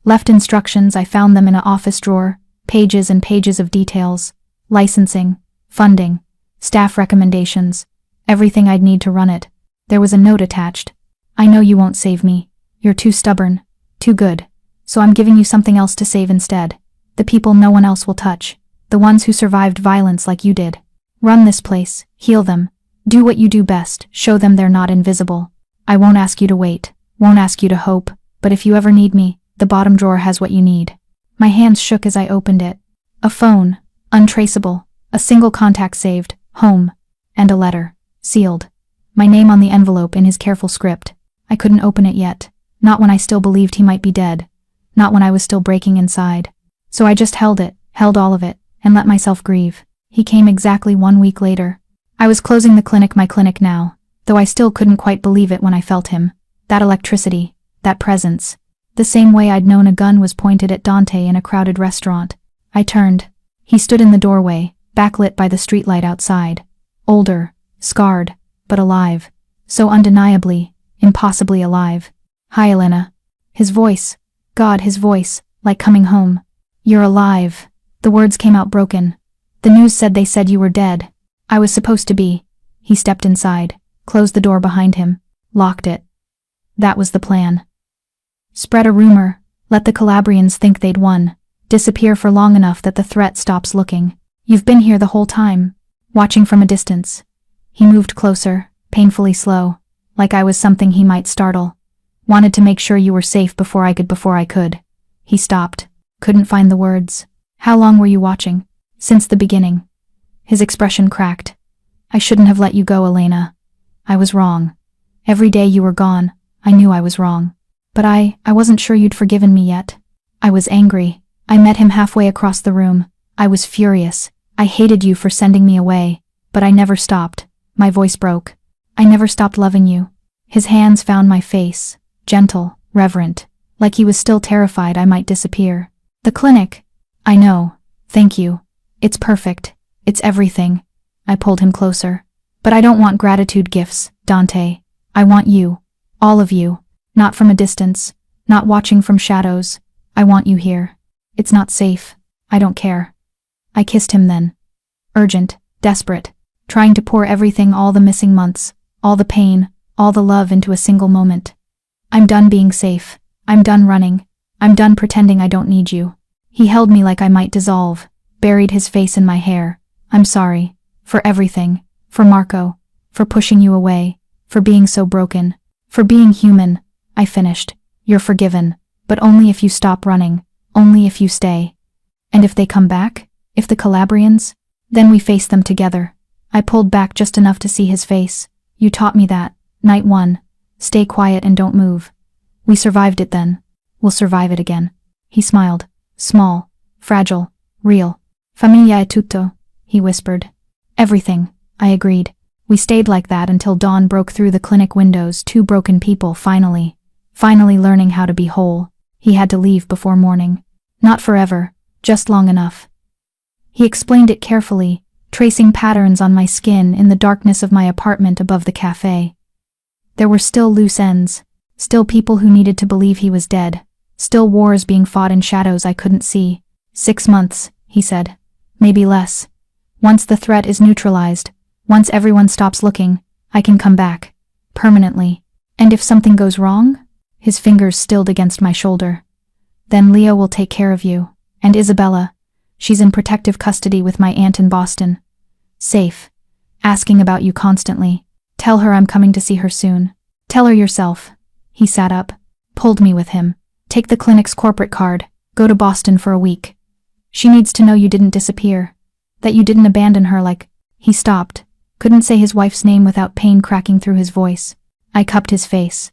Speaker 1: Left instructions, I found them in an office drawer, pages and pages of details. Licensing, funding, staff recommendations, everything I'd need to run it. There was a note attached. "I know you won't save me. You're too stubborn, too good. So I'm giving you something else to save instead. The people no one else will touch. The ones who survived violence like you did. Run this place, heal them. Do what you do best, show them they're not invisible. I won't ask you to wait, won't ask you to hope, but if you ever need me, the bottom drawer has what you need." My hands shook as I opened it. A phone, untraceable, a single contact saved, home, and a letter, sealed. My name on the envelope in his careful script. I couldn't open it yet, not when I still believed he might be dead, not when I was still breaking inside. So I just held it, held all of it, and let myself grieve. He came exactly 1 week later. I was closing the clinic, my clinic now, though I still couldn't quite believe it when I felt him. That electricity, that presence. The same way I'd known a gun was pointed at Dante in a crowded restaurant. I turned. He stood in the doorway, backlit by the streetlight outside. Older, scarred, but alive. So undeniably, impossibly alive. "Hi, Elena." His voice. God, his voice, like coming home. "You're alive." The words came out broken. "The news said they said you were dead." "I was supposed to be." He stepped inside, closed the door behind him, locked it. That was the plan. Spread a rumor, let the Calabrians think they'd won, disappear for long enough that the threat stops looking. "You've been here the whole time." Watching from a distance. He moved closer, painfully slow, like I was something he might startle. "Wanted to make sure you were safe before I could. He stopped. Couldn't find the words. "How long were you watching?" "Since the beginning." His expression cracked. "I shouldn't have let you go, Elena. I was wrong. Every day you were gone, I knew I was wrong. But I wasn't sure you'd forgiven me yet." I was angry. I met him halfway across the room. I was furious. "I hated you for sending me away, but I never stopped." My voice broke. "I never stopped loving you." His hands found my face, gentle, reverent, like he was still terrified I might disappear. "The clinic." "I know. Thank you. It's perfect. It's everything." I pulled him closer. "But I don't want gratitude gifts, Dante. I want you. All of you. Not from a distance. Not watching from shadows. I want you here. It's not safe. I don't care." I kissed him then. Urgent, desperate, trying to pour everything, all the missing months, all the pain, all the love into a single moment. "I'm done being safe. I'm done running. I'm done pretending I don't need you." He held me like I might dissolve, buried his face in my hair. "I'm sorry. For everything. For Marco. For pushing you away. For being so broken. For being human." I finished. "You're forgiven. But only if you stop running. Only if you stay." "And if they come back? If the Calabrians?" "Then we face them together." I pulled back just enough to see his face. "You taught me that. Night 1. Stay quiet and don't move. We survived it then. We'll survive it again." He smiled. Small, fragile, real. "Famiglia è tutto," he whispered. "Everything," I agreed. We stayed like that until dawn broke through the clinic windows, 2 broken people finally learning how to be whole. He had to leave before morning. Not forever, just long enough. He explained it carefully, tracing patterns on my skin in the darkness of my apartment above the cafe. There were still loose ends, still people who needed to believe he was dead, still wars being fought in shadows I couldn't see. 6 months, he said. Maybe less. Once the threat is neutralized, once everyone stops looking, I can come back. Permanently. And if something goes wrong? His fingers stilled against my shoulder. Then Leo will take care of you. And Isabella. She's in protective custody with my aunt in Boston. Safe. Asking about you constantly. Tell her I'm coming to see her soon. Tell her yourself." He sat up, pulled me with him. "Take the clinic's corporate card. Go to Boston for a week. She needs to know you didn't disappear. That you didn't abandon her like—" He stopped. Couldn't say his wife's name without pain cracking through his voice. I cupped his face.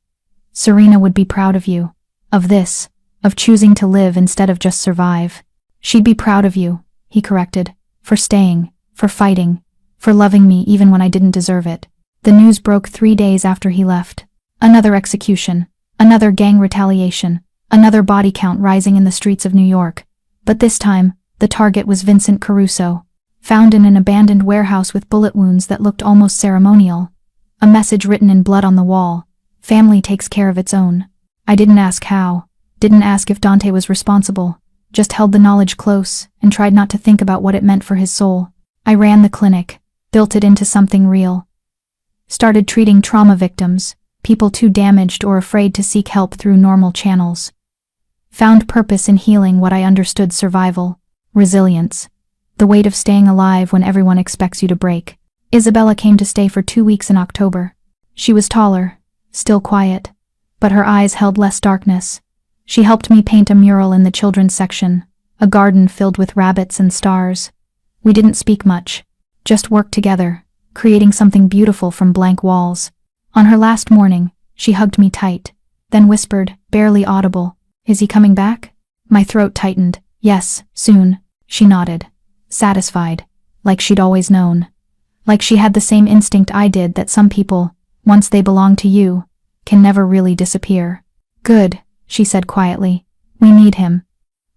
Speaker 1: "Serena would be proud of you. Of this. Of choosing to live instead of just survive. She'd be proud of you," he corrected. "For staying. For fighting. For loving me even when I didn't deserve it." The news broke 3 days after he left. Another execution. Another gang retaliation. Another body count rising in the streets of New York. But this time, the target was Vincent Caruso. Found in an abandoned warehouse with bullet wounds that looked almost ceremonial. A message written in blood on the wall. "Family takes care of its own." I didn't ask how. Didn't ask if Dante was responsible. Just held the knowledge close and tried not to think about what it meant for his soul. I ran the clinic. Built it into something real. Started treating trauma victims, people too damaged or afraid to seek help through normal channels. Found purpose in healing what I understood: survival, resilience, the weight of staying alive when everyone expects you to break. Isabella came to stay for 2 weeks in October. She was taller, still quiet, but her eyes held less darkness. She helped me paint a mural in the children's section, a garden filled with rabbits and stars. We didn't speak much, just worked together, creating something beautiful from blank walls. On her last morning, she hugged me tight, then whispered, barely audible, "Is he coming back?" My throat tightened. "Yes, soon," she nodded, satisfied, like she'd always known. Like she had the same instinct I did that some people, once they belong to you, can never really disappear. "Good," she said quietly. "We need him."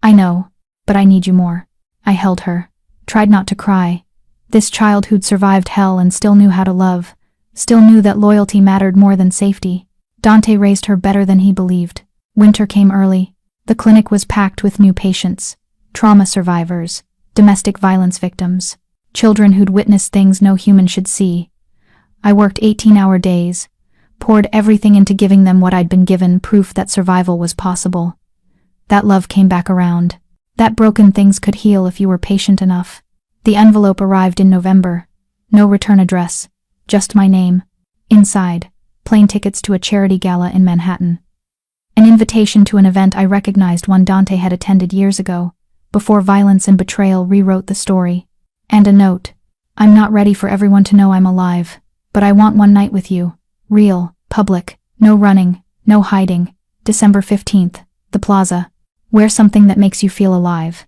Speaker 1: "I know, but I need you more." I held her, tried not to cry, This child who'd survived hell and still knew how to love, still knew that loyalty mattered more than safety. Dante raised her better than he believed. Winter came early. The clinic was packed with new patients, trauma survivors, domestic violence victims, children who'd witnessed things no human should see. I worked 18-hour days, poured everything into giving them what I'd been given, proof that survival was possible. That love came back around. That broken things could heal if you were patient enough. The envelope arrived in November. No return address, just my name. Inside, plane tickets to a charity gala in Manhattan. An invitation to an event I recognized, one Dante had attended years ago, before violence and betrayal rewrote the story. And a note. I'm not ready for everyone to know I'm alive, but I want one night with you. Real, public, no running, no hiding. December 15th, the Plaza. Wear something that makes you feel alive.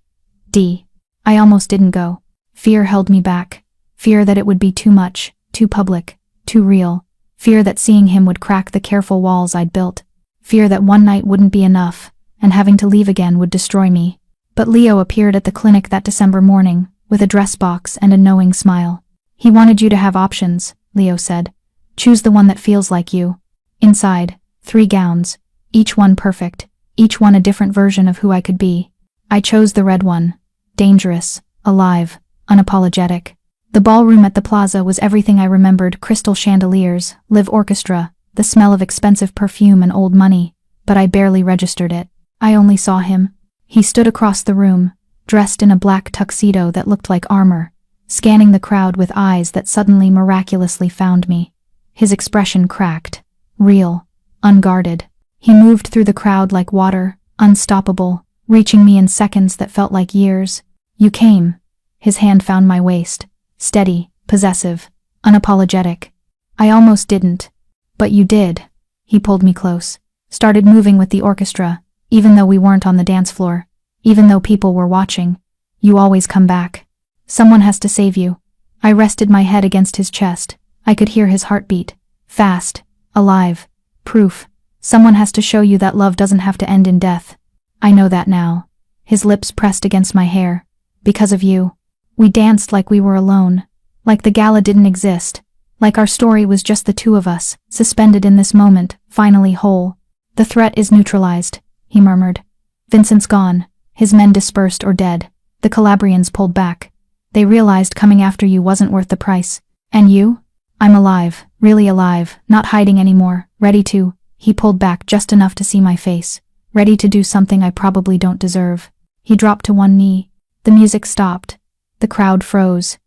Speaker 1: D. I almost didn't go. Fear held me back. Fear that it would be too much, too public, too real. Fear that seeing him would crack the careful walls I'd built. Fear that one night wouldn't be enough, and having to leave again would destroy me. But Leo appeared at the clinic that December morning, with a dress box and a knowing smile. He wanted you to have options, Leo said. Choose the one that feels like you. Inside, 3 gowns, each one perfect, each one a different version of who I could be. I chose the red one. Dangerous, alive, unapologetic. The ballroom at the Plaza was everything I remembered: crystal chandeliers, live orchestra, the smell of expensive perfume and old money, but I barely registered it. I only saw him. He stood across the room, dressed in a black tuxedo that looked like armor, scanning the crowd with eyes that suddenly miraculously found me. His expression cracked, real, unguarded. He moved through the crowd like water, unstoppable, reaching me in seconds that felt like years. You came. His hand found my waist, steady, possessive, unapologetic. I almost didn't. But you did. He pulled me close, started moving with the orchestra, even though we weren't on the dance floor, even though people were watching. You always come back. Someone has to save you. I rested my head against his chest. I could hear his heartbeat. Fast, alive, proof. Someone has to show you that love doesn't have to end in death. I know that now. His lips pressed against my hair. Because of you. We danced like we were alone. Like the gala didn't exist. Like our story was just the two of us, suspended in this moment, finally whole. The threat is neutralized, he murmured. Vincent's gone. His men dispersed or dead. The Calabrians pulled back. They realized coming after you wasn't worth the price. And you? I'm alive, really alive, not hiding anymore, ready to. He pulled back just enough to see my face. Ready to do something I probably don't deserve. He dropped to one knee. The music stopped. The crowd froze.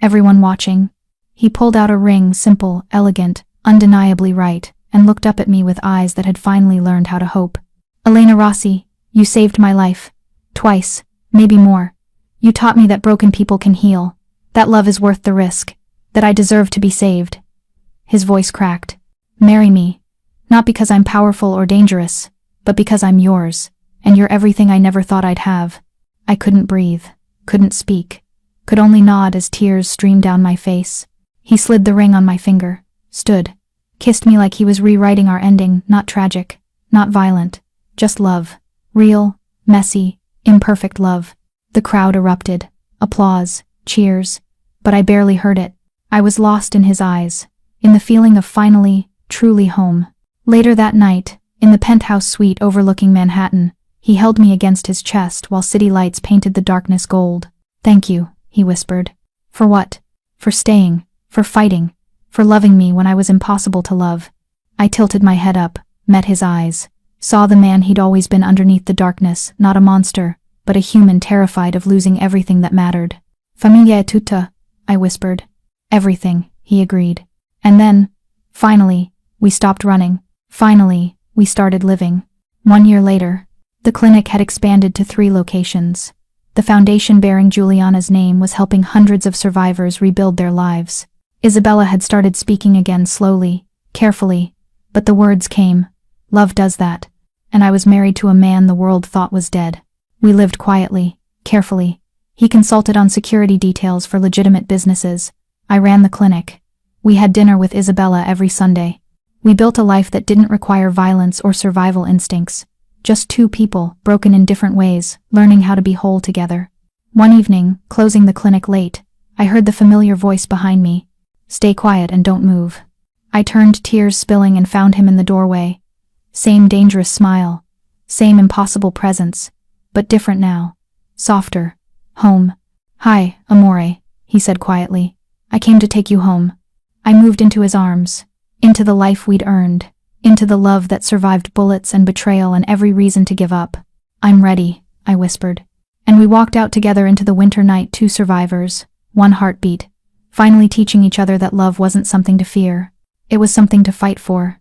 Speaker 1: Everyone watching. He pulled out a ring, simple, elegant, undeniably right, and looked up at me with eyes that had finally learned how to hope. Elena Rossi, you saved my life. Twice, maybe more. You taught me that broken people can heal, that love is worth the risk, that I deserve to be saved. His voice cracked. Marry me. Not because I'm powerful or dangerous, but because I'm yours, and you're everything I never thought I'd have. I couldn't breathe, couldn't speak, could only nod as tears streamed down my face. He slid the ring on my finger, stood, kissed me like he was rewriting our ending, not tragic, not violent, just love. Real, messy, imperfect love. The crowd erupted. Applause, cheers. But I barely heard it. I was lost in his eyes, in the feeling of finally, truly home. Later that night, in the penthouse suite overlooking Manhattan, he held me against his chest while city lights painted the darkness gold. Thank you, he whispered. For what? For staying, for fighting, for loving me when I was impossible to love. I tilted my head up, met his eyes, saw the man he'd always been underneath the darkness, not a monster, but a human terrified of losing everything that mattered. Famiglia è tutta, I whispered. Everything, he agreed. And then, finally, we stopped running. Finally, we started living. 1 year later, the clinic had expanded to 3 locations. The foundation bearing Juliana's name was helping hundreds of survivors rebuild their lives. Isabella had started speaking again slowly, carefully, but the words came. Love does that. And I was married to a man the world thought was dead. We lived quietly, carefully. He consulted on security details for legitimate businesses. I ran the clinic. We had dinner with Isabella every Sunday. We built a life that didn't require violence or survival instincts. Just 2 people, broken in different ways, learning how to be whole together. One evening, closing the clinic late, I heard the familiar voice behind me. Stay quiet and don't move. I turned, tears spilling, and found him in the doorway. Same dangerous smile. Same impossible presence. But different now. Softer. Home. Hi, amore, he said quietly. I came to take you home. I moved into his arms. Into the life we'd earned. Into the love that survived bullets and betrayal and every reason to give up. I'm ready, I whispered. And we walked out together into the winter night, 2 survivors, 1 heartbeat, finally teaching each other that love wasn't something to fear. It was something to fight for.